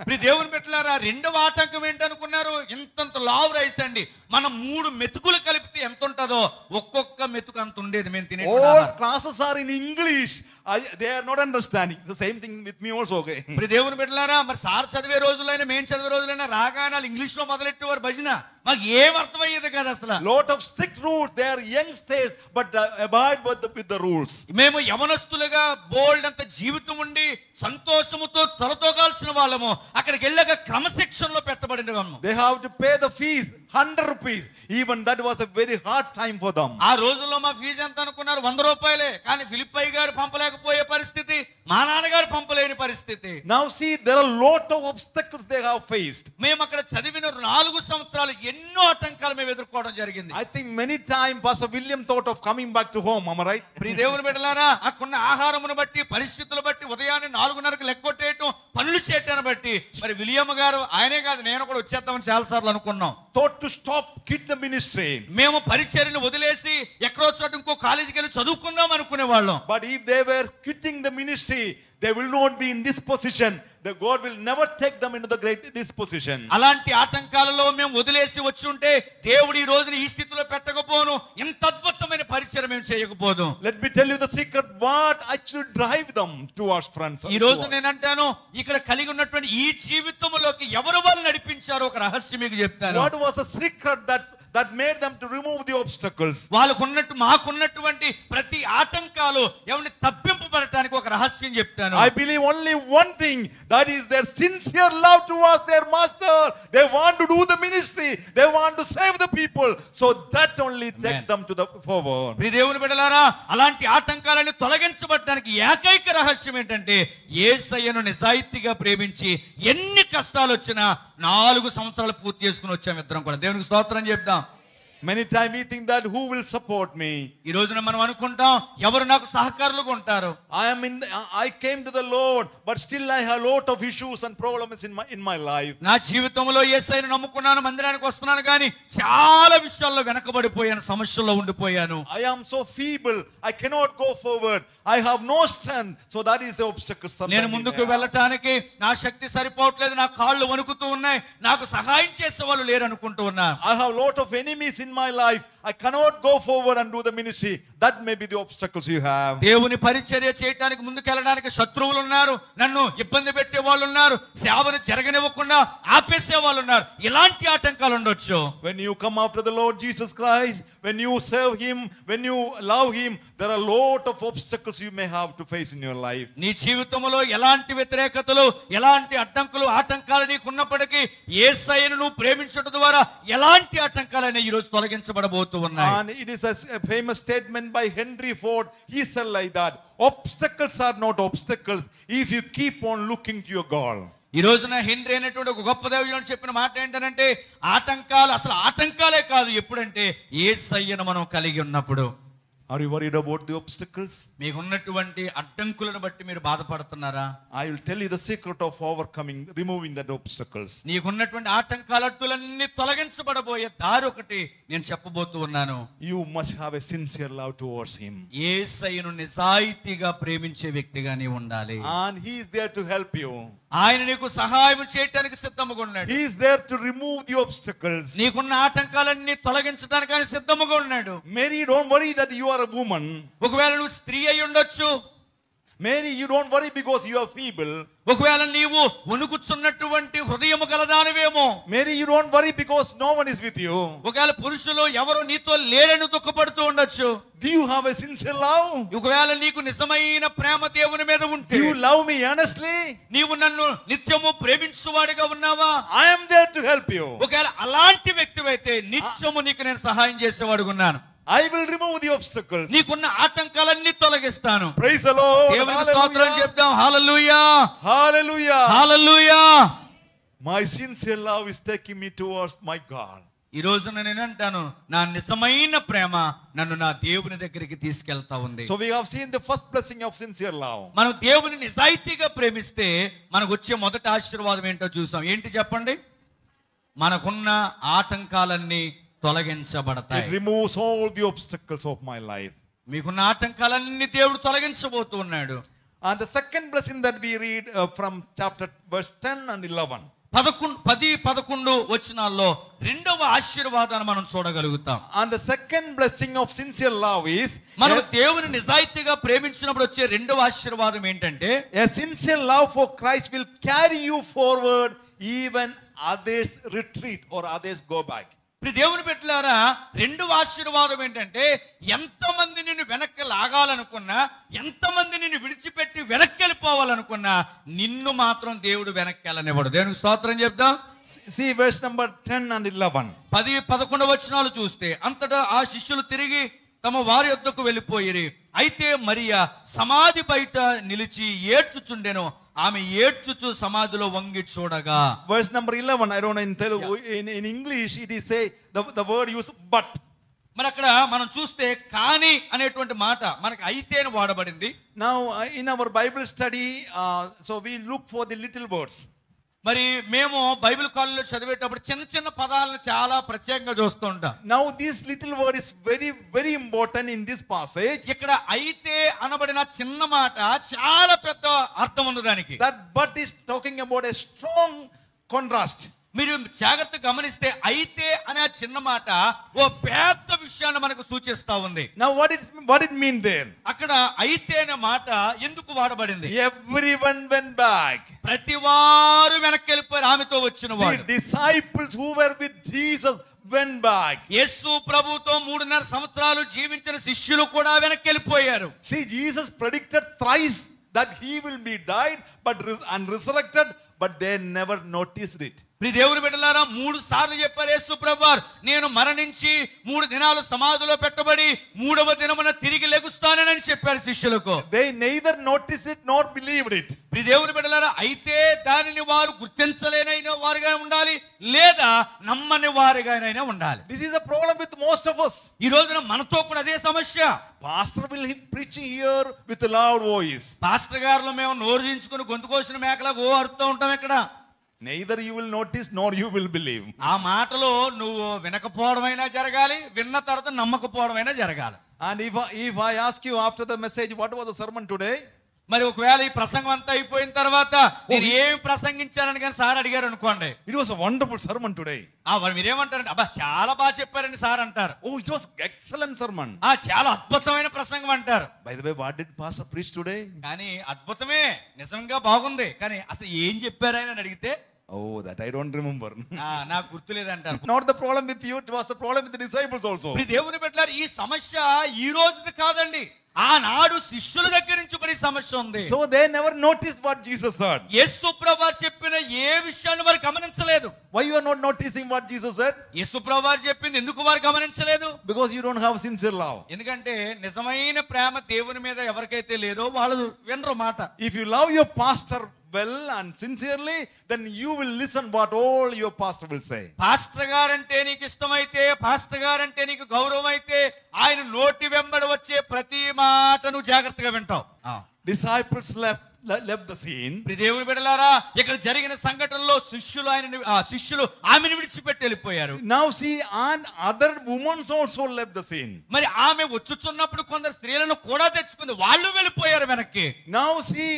ఇప్పుడు దేవుని బిడ్డలారా, రెండవ ఆటంకం ఏంటనుకున్నారు? ఇంతంత లావు రైస్ అండి. మనం 3 మెతుకులు కలిపితే ఎంత ఉంటుందో ఒక్కొక్క మెతుకు అంత ఉండేది మేము తినే. All classes are in English. They are not understanding. The same thing with me also. Okay. ఇప్పుడు దేవుని బిడ్డలారా, మరి సార్ చదివే రోజులైనా మేము చదివే రోజులైనా రాగానే వాళ్ళు ఇంగ్లీష్ లో మొదలెట్టేవారు భజన. మాకు ఏం అర్థమయ్యేది కదా అసలు. Lot of strict rules. They are youngsters but abide with the rules. మేము యవనస్తులుగా బోల్డ్ అంత జీవితం ఉండి సంతోషముతో తలతోగాల్సిన వాళ్ళము అక్కడికి వెళ్ళాక క్రమశిక్షణలో పెట్టబడిన వాళ్ళము. They have to pay the fees 100 rupees. Even that was a very hard time for them. ఆ రోజుల్లో మా ఫీజు ఎంత అనుకున్నారు? 100 రూపాయలే. కానీ ఫిలిప్పై గారు పంపలేకపోయే పరిస్థితి, మా నాన్నగారు పంపలేని పరిస్థితి. Now see, there are a lot of obstacles they have faced. మేము అక్కడ చదివిన 4 సంవత్సరాలు ఎన్నో ఆటంకాలు మేము ఎదుర్కోవడం జరిగింది. I think many times Pastor William thought of coming back to home. Am I right? ప్రియ దేవుని బిడ్డలారా, అక్కడున్న ఆహారమును బట్టి, పరిస్థితులు బట్టి, ఉదయాన్నే 4:30కు లెక్కొట్టేయటం, పనులు చేయటాన్ని బట్టి మరి విలియం గారు, ఆయనే కాదు నేను కూడా వచ్చేద్దామని చాలా సార్లు అనుకున్నాం. Thought to stop, quit the ministry. మేము పరిచర్యను వదిలేసి ఎక్కడో చోట ఇంకో కాలేజీకి వెళ్ళి చదువుకుందాం అనుకునే వాళ్ళం. But if they were quitting the ministry, they will not be in this position. The God will never take them into this position. అలాంటి ఆటంకాలలో మేము వదిలేసి వచ్చి ఉంటే దేవుడు ఈ రోజున ఈ స్థితిలో పెట్టకపోను, ఇంత అద్భుతమైన పరిచయం మేము చేయకపోదు. Let me tell you the secret what actually drive them towards friends. ఈ రోజు నేను అంటాను, ఇక్కడ కలిగి ఉన్నటువంటి ఈ జీవితంలోకి ఎవరు వాళ్ళు నడిపించారో ఒక రహస్యం మీకు చెప్తాను. What was the secret that made them to remove the obstacles? మాకున్నటువంటి ప్రతి ఆటంకాలు ఎవరిని తప్పింపబడటానికి ఒక రహస్యం చెప్తాను. I believe only one thing, that is their sincere love towards their master. They want to do the ministry, they want to save the people, so that only take them to the forward. ప్రియ దేవుని బిడ్డలారా, అలాంటి ఆటంకాలను తొలగించబడటానికి ఏకైక రహస్యం ఏంటంటే యేసయ్యను నిజాయితీగా ప్రేమించి ఎన్ని కష్టాలు వచ్చినా 4 సంవత్సరాలు పూర్తి చేసుకుని వచ్చాం ఇద్దరం కూడా. దేవునికి స్తోత్రం చెప్దాం. Many times we think that who will support me? ఈ రోజున మనం అనుకుంటాం ఎవరు నాకు సహకారులుగా ఉంటారు. I came to the Lord but still I have a lot of issues and problems in my life. నా జీవితంలో యేసయ్యను నమ్ముకున్నాను, మందిరానికి వస్తున్నాను, కానీ చాలా విషయాల్లో వెనకబడిపోయాను, సమస్యల్లో ఉండిపోయాను. I am so feeble, I cannot go forward, I have no strength, so that is the obstacle. నేను ముందుకు వెళ్ళటానికి నా శక్తి సరిపోవట్లేదు, నా కాళ్ళు వణుకుతూ ఉన్నాయి, నాకు సహాయం చేసే వాళ్ళు లేరు అనుకుంటూ ఉన్నా. I have a lot of enemies in my life, I cannot go forward and do the ministry. That may be the obstacles you have. దేవుని పరిచర్య చేయడానికి ముందుకెళ్ళడానికి శత్రువులు ఉన్నారు, నన్ను ఇబ్బంది పెట్టే వాళ్ళు ఉన్నారు, సేవను జరగనివ్వకుండా ఆపేసే వాళ్ళు ఉన్నారు. ఇలాంటి ఆటంకాలు ఉండొచ్చు. When you come after the Lord Jesus Christ, when you serve him, when you love him, there are a lot of obstacles you may have to face in your life. నీ జీవితంలో ఎలాంటి వ్యతిరేకతలు, ఎలాంటి అడ్డంకులు, ఆటంకాలు నీకు ఉన్నప్పటికీ యేసయ్యను నువ్వు ప్రేమించడం ద్వారా ఎలాంటి ఆటంకాలైనా ఈ రోజు తొలగించబడబోతున్నాయి. And it is a famous statement by Henry Ford. He said like that, obstacles are not obstacles if you keep on looking to your goal. ఈ రోజున హెన్రీ అనేటువంటి ఒక గొప్ప దైవజనుడు చెప్పిన మాట ఏంటంటే ఆటంకాలు అసలు ఆటంకాలే కాదు ఎప్పుడంటే యేసయ్యను మనం కలిగి ఉన్నప్పుడు. Are you worried about the obstacles? మీకున్నటువంటి అడ్డంకులను బట్టి మీరు బాధపడుతున్నారా? I will tell you the secret of overcoming, removing that obstacles. నీకున్నటువంటి ఆటంకాల అడ్డులన్నీ తొలగించబడబోయే దారి ఒకటి నేను చెప్పబోతూ ఉన్నాను. You must have a sincere love towards him. యేసయ్యను నిజాయితీగా ప్రేమించే వ్యక్తిగా నీవు ఉండాలి. And he is there to help you. ఆయన నీకు సహాయం చేయడానికి సిద్ధముగా ఉన్నాడు. He is there to remove the obstacles. నీకున్న ఆటంకాలన్నీ తొలగించడానికి ఆయన సిద్ధముగా ఉన్నాడు. Mary, don't worry that you are a woman. ఒకవేళ నువ్వు స్త్రీ అయి ఉండొచ్చు. Mary, you don't worry because you are feeble. ఒకవేళ నీవు వణుకుచున్నటువంటి హృదయము గలదానివేమో. Mary, you don't worry because no one is with you. ఒకవేళ పురుషులు ఎవరు నీతో లేరని దుఃఖపడుతూ ఉండొచ్చు. Do you have a sincere love? ఒకవేళ నీకు నిజమైన ప్రేమ దేవుని మీద ఉంటే, Do you love me earnestly? నీవు నన్ను నిత్యము ప్రేమించువాడిగా ఉన్నావా? I am there to help you. ఒకవేళ అలాంటి వ్యక్తివైతే నిత్యము నీకు నేను సహాయం చేసేవాడుగా ఉన్నాను. I will remove the obstacles. నీకున్న ఆటంకాలన్నీ తొలగిస్తాను. Praise the Lord. దేవునికి స్తోత్రం చెప్దాం. హల్లెలూయా, Hallelujah. Hallelujah. My sincere love is taking me towards my God. ఈ రోజు నేను అంటాను, నా నిజమైన ప్రేమ నన్ను నా దేవుని దగ్గరికి తీసుకెళ్తా ఉంది. So we have seen the first blessing of sincere love. మనం దేవుని నిజాయితీగా ప్రేమిస్తే మనకు వచ్చే మొదటి ఆశీర్వాదం ఏంటో చూసాం. ఏంటి చెప్పండి? మనకున్న ఆటంకాలన్నీ తొలగించబడతాయి. It removes all the obstacles of my life. మీకున్న ఆటంకాలన్నీ దేవుడు తొలగించబోతూ ఉన్నాడు. And the second blessing that we read from chapter verse 10 and 11. 10-11 వచనాల్లో రెండవ ఆశీర్వాదాన్ని మనం చూడగలుగుతాం. And the second blessing of sincere love is మనం దేవుని నిజాయితీగా ప్రేమించినప్పుడు వచ్చే రెండవ ఆశీర్వాదం ఏంటంటే, a sincere love for Christ will carry you forward even others retreat or others go back. దేవుని బిడ్డలారా, రెండవ ఆశీర్వాదం ఏంటంటే, ఎంతమంది నిన్ను వెనక్కి లాగాలనుకున్నా, ఎంతమంది నిన్ను విడిచిపెట్టి వెనక్కి వెళ్ళిపోవాలనుకున్నా, నిన్ను మాత్రం దేవుడు వెనక్కి వెళ్ళనివ్వడు. దేవునికి స్తోత్రం చెప్దాం. See verse number 10 and 11. 10-11 వచనాలు చూస్తే, అంతటా ఆ శిష్యులు తిరిగి తమ వారి యొద్దకు వెళ్ళిపోయిరి. అయితే మరియా సమాధి బయట నిలిచి ఏడ్చుచుండెను. ఆమె ఏడ్చుచు సమాధిలో వంగి చూడగా. Verse number 11, I don't know in Telugu, in English it is say the word used but. మరి అక్కడ మనం చూస్తే కానీ అనేటువంటి మాట మనకి అయితే అని వాడబడింది. Now in our Bible study, so we look for the little words. మరి మేము బైబిల్ కాలేజీలో చదివేటప్పుడు చిన్న చిన్న పదాలను చాలా ప్రత్యేకంగా చూస్తూ ఉంటాం. Now this little word is very very important in this passage. ఇక్కడ అయితే అనబడిన చిన్న మాట చాలా పెద్ద అర్థం ఉంది దానికి. That but is talking about a strong contrast. మీరు జాగ్రత్తగా గమనిస్తే అయితే అనే చిన్న మాట ఓ పెద్ద విషయాన్ని మనకు సూచిస్తా ఉంది. Now what it mean there? అక్కడ అయితే అనే మాట ఎందుకు వాడబడింది? Everyone went back. ప్రతి వారు వెనక్కి వెళ్ళిపోయారు ఆమెతో వచ్చిన వారు. Disciples who were with Jesus went back. యేసు ప్రభుతో 3.5 సంవత్సరాలు జీవించిన శిష్యులు కూడా వెనక్కి వెళ్ళిపోయారు. See, Jesus predicted thrice that he will be died and resurrected, but they never noticed it. దేవుని బిడ్డలారా, 3 సార్లు చెప్పారు యేసు ప్రభువారు, నేను మరణించి 3 దినాలు సమాధిలో పెట్టబడి 3వ దినమున తిరిగి లెగుస్తానని చెప్పారు శిష్యులకు. They neither noticed it nor believed it. దేవుని బిడ్డలారా, అయితే దానిని వారు గుర్తించలేనైన వారుగా ఉండాలి, లేదా నమ్మని వారుగానైనా ఉండాలి. This is a problem with most of us. ఈ రోజున మనతో కూడా అదే సమస్య. Pastor will preach here with a loud voice. Pastor గారులో మేము నోరు దించుకుని గొంతు కోసిన మేకలా ఓ అరుస్తూ ఉంటాం ఇక్కడ. Neither you will notice nor you will believe. ఆ మాటలో నువ్వు వినకపోవడమైనా జరగాలి, విన్న తర్వాత నమ్మకపోవడమైనా జరగాలి. And if I ask you after the message what was the sermon today, మరి ఒకవేళ ఈ ప్రసంగం అంతా అయిపోయిన తర్వాత మీరు ఏం ప్రసంగించారని కానీ సార్ అడిగారు అనుకోండి, it was a wonderful sermon today. మీరేమంటారంటే, అబ్బా చాలా బాగా చెప్పారని సార్ అంటారు. Oh, it was excellent sermon. చాలా అద్భుతమైన ప్రసంగం అంటారు. By the way, what did pastor preach today? కానీ అద్భుతమే, నిజంగా బాగుంది, కానీ అసలు ఏం చెప్పారని అడిగితే, Oh, that I don't remember. నాకు గుర్తులేదంటారు. Not the problem with you, it was the problem with the disciples also. దేవుని బిడ్డలారా, ఈ సమస్య ఈ రోజుది కాదండి, ఆనాడు శిష్యుల దగ్గర నుంచి కూడా ఈ సమస్య ఉంది. So they never noticed what Jesus said. యేసు ప్రభువారు చెప్పిన ఏ విషయాన్ని వారు గమనించలేదు. Why you are not noticing what Jesus said? యేసు ప్రభువారు చెప్పింది ఎందుకు వారు గమనించలేదు? Because you don't have sincere love. ఎందుకంటే నిజమైన ప్రేమ దేవుని మీద ఎవరికైతే లేదో వాళ్ళు వినరు మాట. If you love your pastor well and sincerely, then you will listen what all your pastor will say. Pastor guarantee నీకు ఇష్టమైతే, పాస్టర్ గారంటే నీకు గౌరవం అయితే, ఆయన నోటి వెంబడి వచ్చే ప్రతి మాట నువ్వు జాగ్రత్తగా వింటావు. Disciples left the scene. దేవుని బిడ్డలారా, ఇక్కడ జరిగిన సంఘటనలో శిష్యులు ఆమెను విడిచిపెట్టి వెళ్ళిపోయారు. Now see, and other women also left the scene. మరి ఆమె వచ్చుచున్నప్పుడు కొందరు స్త్రీలను కూడా తెచ్చుకుంది, వాళ్ళు వెళ్ళిపోయారు వెనక్కి. Now see,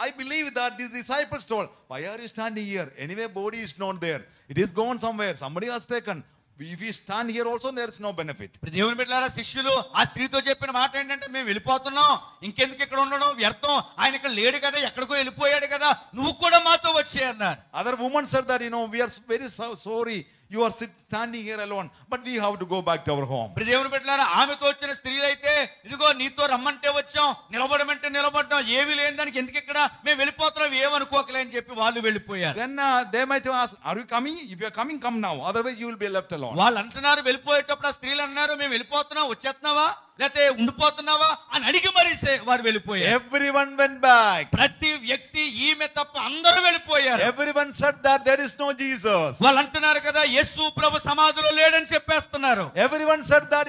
I believe that the disciples told, why are you standing here? Anyway, body is not there. It is gone somewhere. Somebody has taken. If we stand here also, there is no benefit. దేవుని బిడ్డలారా, శిష్యులు ఆ స్త్రీతో చెప్పిన మాట ఏంటంటే, మేము వెళ్ళిపోతున్నాం, ఇంకెందుకు ఇక్కడ ఉండడం, వ్యర్థం, ఆయన ఇక్కడ లేడు కదా, ఎక్కడికో వెళ్ళిపోయాడు కదా, నువ్వు కూడా మాతో వచ్చే అన్నారు. Other women said that, we are very sorry, you are standing here alone, but we have to go back to our home. దేవుని బిడ్డలారా, ఆమెతో వచ్చిన స్త్రీలు అయితే, ఇదిగో నీతో రమ్మంటే వచ్చాం, నిలబడమంటే నిలబడ్డాం, ఏమీ లేని దానికి ఎందుకు ఇక్కడ, మేము వెళ్ళిపోతున్నాం, ఏమనుకోకలే అని చెప్పి వాళ్ళు వెళ్ళిపోయారు. Then they might ask, are you coming? If you are coming, come now, otherwise you will be left alone. వాళ్ళు అంటున్నారు, వెళ్ళిపోయేటప్పుడు ఆ స్త్రీలు అన్నారు, మేము వెళ్ళిపోతున్నాం, వచ్చేస్తున్నావా లేకపోతే ఉండిపోతున్నావా అని అడిగి మరి వారు వెళ్ళిపోయారు. Everyone went back. ప్రతి వ్యక్తి ఈమె తప్ప అందరూ వెళ్ళిపోయారు. Everyone said that there is no Jesus. వాళ్ళు అంటున్నారు కదా, యేసు ప్రభు సమాధిలో లేడని చెప్పేస్తున్నారు. Everyone said that,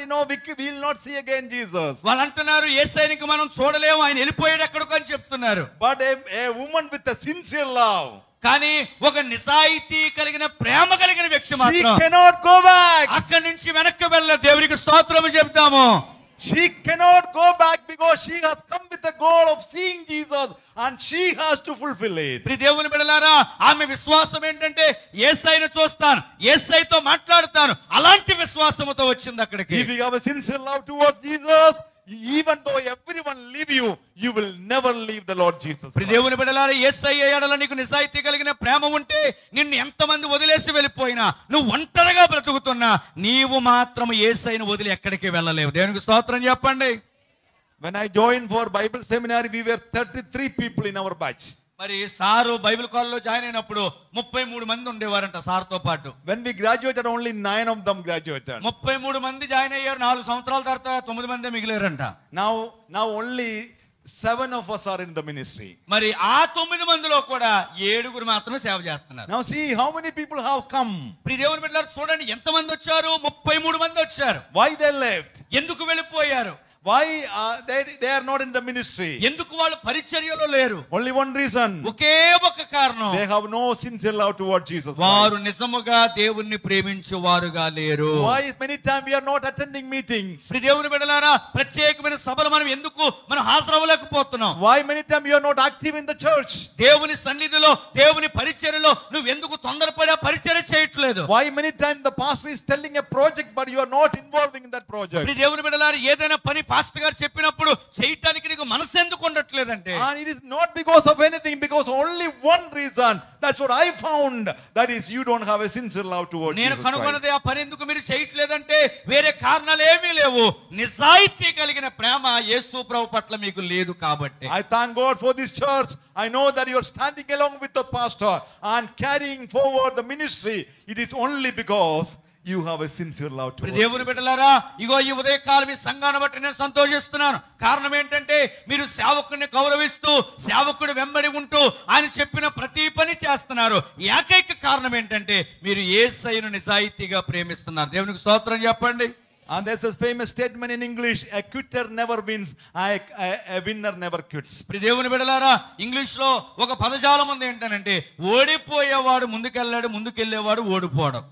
we will not see again Jesus. వాళ్ళు అంటున్నారు, యేసయ్యని మనం చూడలేము, ఆయన వెళ్ళిపోయాడు ఎక్కడికో అని చెప్తున్నారు. But a woman with a sincere love, కానీ ఒక నిజాయితీ కలిగిన ప్రేమ కలిగిన వ్యక్తి she మాత్రం cannot go back. అక్కడి నుంచి వెనక్కి వెళ్ళ దేవునికి స్తోత్రం చెప్తాము. She cannot go back because she has come with the goal of seeing Jesus and she has to fulfill it. దేవుని బిడ్డలారా, ఆమె విశ్వాసం ఏంటంటే, యేసయ్యను చూస్తాను, యేసయ్యతో మాట్లాడతాను, అలాంటి విశ్వాసంతో వచ్చింది అక్కడికి. If you have a sincere love towards Jesus, even though everyone leave you, you will never leave the Lord Jesus. దేవుని బిడ్డలారా, యేసయ్య ఎడల నీకు నిజాయితీ కలిగిన ప్రేమ ఉంటే, నిన్ను ఎంతమంది వదిలేసి వెళ్ళిపోయినా, నువ్వు ఒంటరిగా బ్రతుకుతున్నా, నీవు మాత్రం యేసయ్యను వదిలి ఎక్కడికి వెళ్ళలేవు. దేవునికి స్తోత్రం చెప్పండి. When I joined for Bible seminary, we were 33 people in our batch. మరి సారు బైబిల్ కాలేజ్లో జాయిన్ అయినప్పుడు 33 మంది ఉండేవారంట సార్తో పాటు. When we graduated, only 9 of them graduated. 33 మంది జాయిన్ అయ్యారు. 4 సంవత్సరాల తర్వాత 9 మందే మిగిలారంట. Now only 7 of us are in the ministry. మరి ఆ 9 మందిలో కూడా 7 మాత్రమే సేవ చేస్తున్నారు. Now see how many people have come. దేవుని బిడ్డలారా, చూడండి ఎంత మంది వచ్చారు. 33 మంది వచ్చారు. Why they left? ఎందుకు వెళ్ళిపోయారు? Why they are not in the ministry? ఎందుకు వాళ్ళు పరిచర్యలో లేరు? Only one reason. ఒకే ఒక కారణం, They have no sincere love towards Jesus. వారు నిజముగా దేవుణ్ణి ప్రేమించువారుగా లేరు. Why many times we are not attending meetings? దేవుని బిడ్డలారా, ప్రత్యేకమైన సభలు మనం హాజరవ్వలేకపోతున్నాం. Why many times you are not active in the church? దేవుని సన్నిధిలో, దేవుని పరిచర్యలో నువ్వు ఎందుకు తొందరపడి పరిచర్య చేయట్లేదు? Why many times the pastor is telling a project but you are not involving in that project? దేవుని బిడ్డలారా, ఏదైనా పని పాస్టర్ గారు చెప్పినప్పుడు చేయటానికి నీకు మనసు ఎందుకు ఉండట్లేదంటే, and it is not because of anything, because only one reason. That's what I found, that is you don't have a sincere love towards Jesus. నేను కనుగొన్నది ఆ పని ఎందుకు మీరు చేయట్లేదంటే వేరే కారణాలు ఏమీ లేవు, నిజాయితీ కలిగిన ప్రేమ యేసు ప్రభు పట్ల మీకు లేదు కాబట్టి. I thank God for this church. I know that you are standing along with the pastor and carrying forward the ministry. It is only because you have a sincere love towards దేవుని బిడ్డలారా, ఇగో ఈ ఉదయకాలం ఈ సంఘాన్ని బట్టి నేను సంతోషిస్తున్నాను. కారణం ఏంటంటే, మీరు సేవకుడిని గౌరవిస్తూ, సేవకుడి వెంబడి ఉంటూ ఆయన చెప్పిన ప్రతి పని చేస్తున్నారు. ఏకైక కారణం ఏంటంటే, మీరు యేసయ్యను నిజాయితీగా ప్రేమిస్తున్నారు. దేవునికి స్తోత్రం చెప్పండి. And there's a famous statement in English, a quitter never wins, a winner never quits. దేవుని బిడ్డలారా, ఇంగ్లీష్ లో ఒక పదజాలం ఉంది ఏంటంటే, ఓడిపోయేవాడు ముందుకెళ్ళాడు, ముందుకెళ్ళేవాడు ఓడిపోవడం.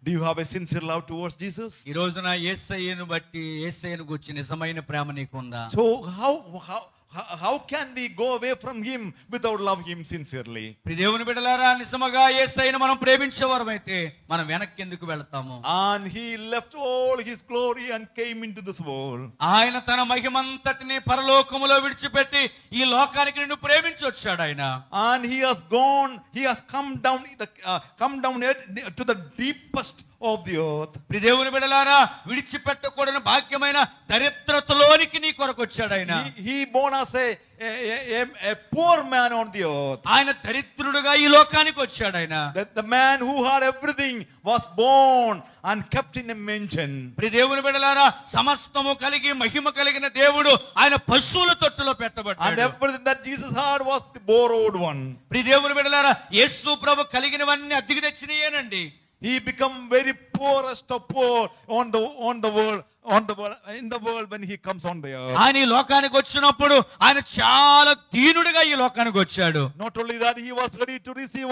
Do you have a sincere love towards Jesus? ఈ రోజున యేసయ్యను బట్టి, యేసయ్యను గురించి నిజమైన ప్రేమ నీకుందా? So how can we go away from him without loving him sincerely? దేవుని బిడ్డలారా, నిజముగా యేసయ్యను మనం ప్రేమించేవారమైతే మనం వెనక్కి ఎందుకు వెళ్తాము? And he left all his glory and came into this world. ఆయన తన మహిమంతటిని పరలోకములో విడిచిపెట్టి ఈ లోకానికి నిన్ను ప్రేమించి వచ్చాడు ఆయన. And he has come down to the deepest of the earth. దేవుని బిడ్డలారా, విడిచిపెట్టకూడని భాగ్యమైన దరిద్రతలోనికి నీ కొరకు వచ్చాడు ఆయన. He born as a poor man on the earth. ఆయన దరిద్రుడుగా ఈ లోకానికి వచ్చాడు ఆయన. The man who had everything was born and kept in a manger. దేవుని బిడ్డలారా, సమస్తము కలిగి మహిమ కలిగిన దేవుడు ఆయన పశువుల తొట్టులో పెట్టబడ్డాడు. And everything that Jesus had was the borrowed one. దేవుని బిడ్డలారా, యేసు ప్రభు కలిగినవన్నీ అద్దెకు తెచ్చినయేనండి. He become very poorest of poor in the world when he comes on the earth. ఆయన ఈ లోకానికి వచ్చినప్పుడు ఆయన చాలా దీనుడిగా ఈ లోకానికి వచ్చాడు. Not only that, he was ready to receive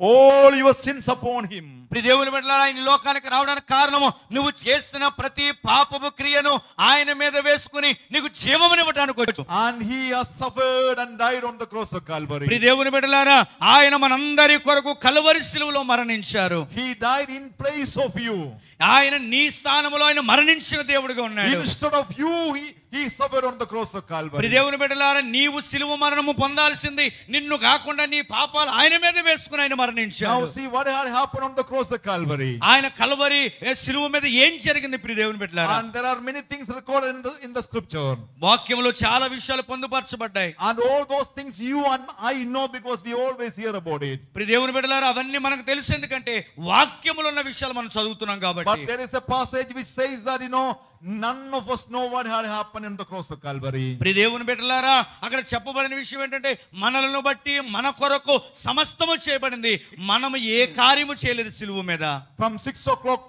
all your sins upon him. దేవుని బిడ్డలారా, ఆయన ఈ లోకానికి రావడానికి కారణము నువ్వు చేసిన ప్రతి పాపపు క్రియను ఆయన మీద వేసుకుని నీకు జీవమునివ్వడానికి వచ్చాడు. And he has suffered and died on the cross of Calvary. దేవుని బిడ్డలారా, ఆయన మనందరి కొరకు కల్వరి శిలువలో మరణించారు. He died in place of you. ఆయన నీ స్థానములో ఆయన మరణించిన దేవుడిగా ఉన్నాడు. Instead of you, he suffered on the cross of Calvary. దేవుని బిడ్డలారా, నీవు శిలువ మరణము పొందాల్సింది నిన్ను కాకుండా నీ పాపాలు ఆయన మీద వేసుకుని ఆయన మరణించాడు. Now see what had happened on the cross of Calvary. ఆయన కల్వరి శిలువ మీద ఏం జరిగింది దేవుని బిడ్డలారా? And there are many things recorded in the scripture. వాక్యములో చాలా విషయాలు పొందుపరచబడ్డాయి. And all those things you and I know because we always hear about it. దేవుని బిడ్డలారా, అవన్నీ మనకు తెలుసు, ఎందుకంటే వాక్యములో ఉన్న విషయాలు మనం చదువుతున్నాం కాబట్టి. But there is a passage which says that none of us know what had happened in the cross of Calvary. దేవుని బిడ్డలారా, అక్కడ చెప్పబడిన విషయం ఏంటంటే మనలను బట్టి మన కొరకు సమస్తము చేయబడింది, మనము ఏ కార్యము చేయలేదు శిలువ మీద. From 6 o'clock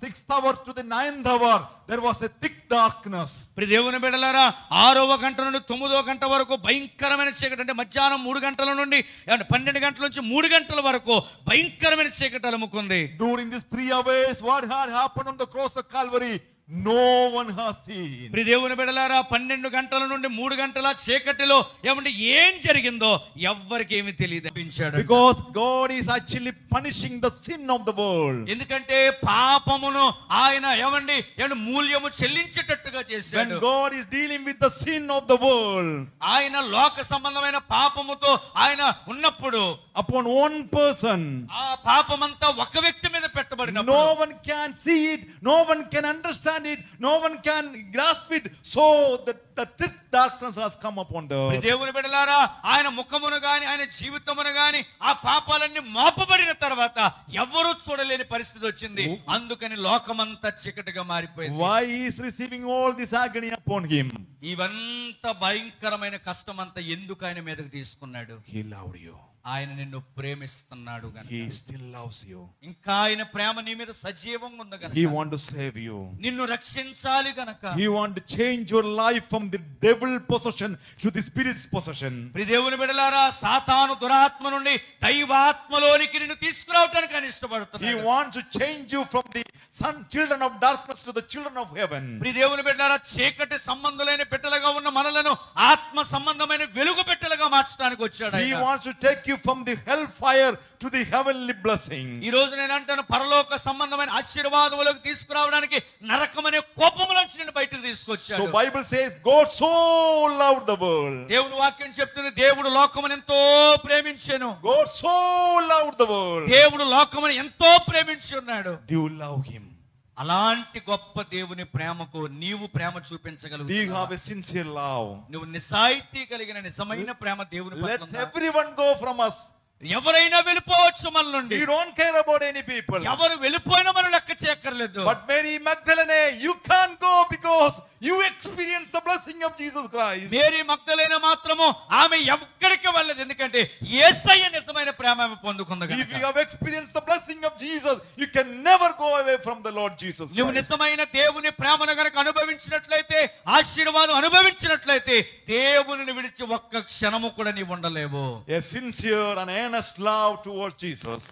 6th hour to the 9th hour there was a thick darkness. దేవుని బిడ్డలారా, 6వ గంట నుండి 9వ గంట వరకు భయంకరమైన చీకటి, అంటే మధ్యాహ్నం 3 గంటల నుండి 12 గంటల నుంచి 3 గంటల వరకు భయంకరమైన చీకటి అలుముకుంది. During these 3 hours what had happened on the cross of Calvary no one has seen. దేవుని బిడ్డలారా, 12 గంటల నుండి 3 గంటల చీకటిలో ఏం జరిగిందో ఎవ్వరికి ఏమీ తెలియదు. Because God is actually punishing the sin of the world. ఎందుకంటే పాపమును ఆయన మూల్యము చెల్లించేటట్టుగా చేశాడు. When God is dealing with the sin of the world, ఆయన లోక సంబంధమైన పాపముతో ఆయన ఉన్నప్పుడు upon one person, ఆ పాపమంతా ఒక వ్యక్తి మీద పెట్టబడినప్పుడు no one can see it, no one can understand it, no one can grasp it, so the thick darkness has come upon the earth. దేవుని బిడ్డలారా, ఆయన ముఖమును గాని ఆయన జీవితమును గాని ఆ పాపాలన్నీ మోపబడిన తర్వాత ఎవరు చూడలేని పరిస్థితి వచ్చింది. అందుకని లోకమంతా చీకటిగా మారిపోయింది. Why he is receiving all this agony upon him? ఇవంత భయంకరమైన కష్టమంతా ఎందుకు ఆయన మీదకి తీసుకున్నాడు? He loved you. ఆయన నిన్ను ప్రేమిస్తున్నాడు గనుక. He still loves you. ఇంకా ఆయన ప్రేమ నీ మీద సజీవంగా ఉంది గనుక. He want to save you. నిన్ను రక్షించాలి గనుక. He want to change your life from the devil possession to the spirit's possession. దేవుని బిడ్డలారా, సాతాను దురాత్మ నుండి దైవాత్మలోనికి నిన్ను తీసుకురావడానికి ఆయన ఇష్టపడుతున్నాడు. He wants to change you from the children of darkness to the children of heaven. దేవుని బిడ్డలారా, చీకటి సంబంధులైన బిడ్డలుగా ఉన్న మనలను ఆత్మ సంబంధమైన వెలుగు బిడ్డలుగా మార్చడానికి వచ్చాడు. He wants to take you from the hellfire to the heavenly blessing. ఈ రోజు నేను అంటాను, పరలోక సంబంధమైన ఆశీర్వాదములకు తీసుకురావడానికి నరకమనే కోపములోంచి నిన్ను బయటకు తీసుకొచ్చాడు. So Bible says God so loved the world. దేవుని వాక్యం చెప్తుంది, దేవుడు లోకమును ఎంతో ప్రేమించెను. God so loved the world. దేవుడు లోకమును ఎంతో ప్రేమించి ఉన్నాడు. Do you love him? అలాంటి గొప్ప దేవుని ప్రేమకు నీవు ప్రేమ చూపించగలవు. Do you have a sincere love? నువ్వు నిజాయితీ కలిగిన నిజమైన ప్రేమ దేవుని పట్ల Let ఉందా? everyone go from us. ఎవరైనా వెళ్ళిపోవచ్చు మన నుండి. We don't care about any people. ఎవరు వెళ్ళిపోయినా మనం లెక్క చేయక్కర్లేదు. But Mary Magdalene, you can't go because you experience the blessing of Jesus Christ. Mary Magdalene మాత్రము ఆమె ఎక్కడికి వెళ్ళలేదు, ఎందుకంటే యేసయ్య నిజమైన ప్రేమ ఆమె పొందుకుంది If గనుక. you have experienced the blessing of Jesus, you can never go away from the Lord Jesus నువ్వు Christ. నిజమైన దేవుని ప్రేమను గనుక అనుభవించినట్లయితే, ఆశీర్వాదం అనుభవించినట్లయితే దేవునిని విడిచి ఒక్క క్షణము కూడా నీవు ఉండలేవు. A sincere and earnest love towards Jesus.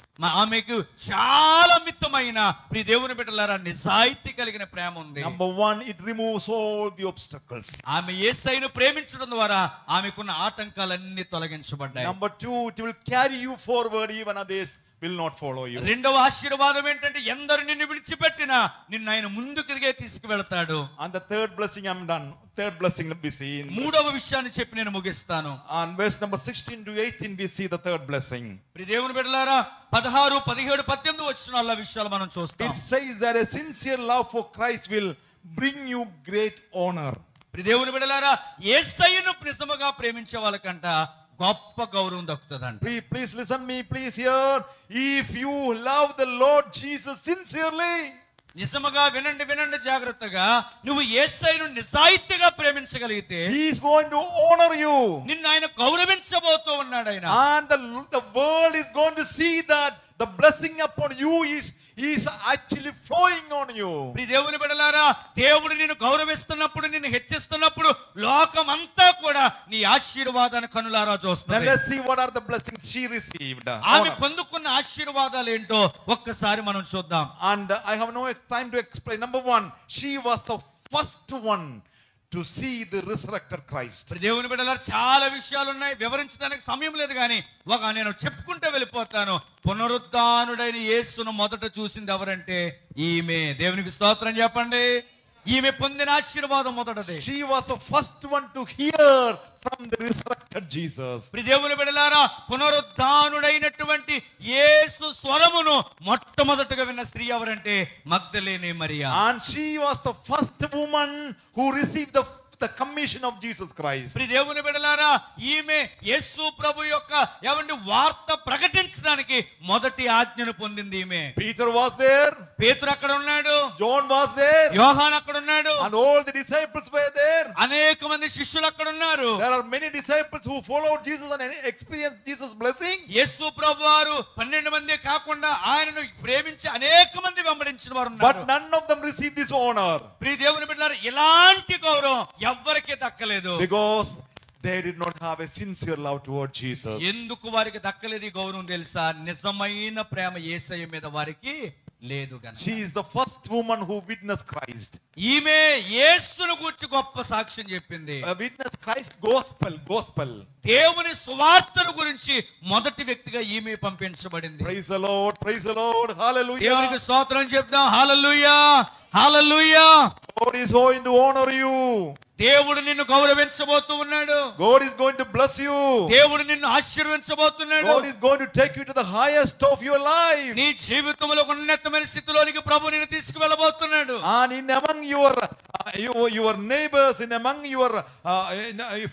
ఆమెకు చాలా మితమైన ప్రియ దేవుని బిడ్డలారా నిజాయితీ కలిగిన ప్రేమ ఉంది. Number one, it removes all the obstacles. ఆమె యేసయ్యను ప్రేమించడం ద్వారా ఆమెకున్న ఆటంకాలన్నీ తొలగించబడ్డాయి. Number two, it will carry you forward even others will not follow you. రెండవ ఆశీర్వాదం ఏంటంటే ఎందరు నిన్ను విడిచిపెట్టినా నిన్ను ఆయన ముందుకు తీసుకువెళ్తాడు. And the third blessing, I'm done. Third blessing we see in మూడవ విషయాన్ని చెప్పి నేను ముగిస్తాను. on verse number 16 to 18 we see the third blessing. ప్రియ దేవుని బిడ్డలారా 16, 17, 18 వచనాల విషయాలు మనం చూస్తాం. It says that a sincere love for Christ will bring you great honor. ప్రియ దేవుని బిడ్డలారా యేసయ్యను నిజముగా ప్రేమించే వాళ్ళకంట గొప్ప గౌరవం దక్కుతుందంట. Please listen me, please hear. If you love the Lord Jesus sincerely, నిజముగా వినండి జాగ్రత్తగా, నువ్వు యేసయ్యను నిజాయితీగా ప్రేమించగలిగితే He is going to honor you. నిన్ను ఆయన గౌరవించబోతూ ఉన్నాడు ఆయన. And the world is going to see that the blessing upon you is actually flowing on you. ప్రియ దేవుని బిడ్డలారా దేవుడు నిన్ను గౌరవిస్తున్నప్పుడు, నిన్ను హెచ్చిస్తున్నప్పుడు లోకమంతా కూడా నీ ఆశీర్వాదాన్ని కనులారా చూస్తుంది. Now let's see what are the blessings she received. ఆమె పొందుకున్న ఆశీర్వాదాలు ఏంటో ఒక్కసారి మనం చూద్దాం. And I have no time to explain. Number one, she was the first one to see the resurrected Christ. దేవుని బిడ్డలారా చాలా విషయాలు ఉన్నాయి, వివరించడానికి సమయం లేదు, కానీ నేను చెప్పుకుంటూ వెళ్ళిపోతాను. పునరుద్ధానుడైన యేసును మొదట చూసింది ఎవరంటే ఈమె. దేవునికి స్తోత్రం చెప్పండి. ఈమె పొందిన ఆశీర్వాదం మొదటది. She was the first one to hear from the resurrected Jesus. దేవుని బిడ్డలారా పునరుద్ధానుడైనటువంటి యేసు స్వరమును మొట్టమొదటగా విన్న స్త్రీ ఎవరంటే మగ్దలేనే Mariya. And she was the first woman who received the commission of Jesus Christ. దేవుని బిడ్డలారా ఈమె యేసు ప్రభు యొక్క వార్త ప్రకటించడానికి మొదటి ఆజ్ఞను పొందింది ఈమె. Peter was there. పేతురు అక్కడ ఉన్నాడు. John was there. యోహాను అక్కడ ఉన్నాడు. And all the disciples were there. అనేక మంది శిష్యులు అక్కడ ఉన్నారు. There are many disciples who followed Jesus and experienced Jesus' blessing. యేసు ప్రభు వారు 12 మంది కాకుండా ఆయనను ప్రేమించి అనేక మంది వెంబడించిన వారు ఉన్నారు. But none of them received this honor. ప్రియ దేవుని బిడ్డలారా ఇలాంటి గౌరవం ఎవ్వరికీ దక్కలేదు. Because they did not have a sincere love toward Jesus. ఎందుకు వారికి దక్కలేదు ఈ గౌరవం తెలుసా? నిజమైన ప్రేమ యేసయ్య మీద వారికి లేదు గనుక. She is the first woman who witnessed Christ. ఈమె యేసును గురించి గొప్ప సాక్ష్యం చెప్పింది. Witnessed Christ gospel. దేవుని సువార్తను గురించి మొదటి వ్యక్తిగా ఈమె పంపించబడింది. Praise the Lord, hallelujah. దేవునికి స్తోత్రం చెప్దాం. హల్లెలూయా, హల్లెలూయా. God is going to honor you. దేవుడు నిన్ను గౌరవించబోతూ ఉన్నాడు. God is going to bless you. దేవుడు నిన్ను ఆశీర్వదించబోతున్నాడు. God is going to take you to the highest of your life. నీ జీవితంలో ఉన్నతమైన స్థితిలోనికి ప్రభు నిన్ను తీసుకువెళ్ళబోతున్నాడు. And in among your neighbors, in among your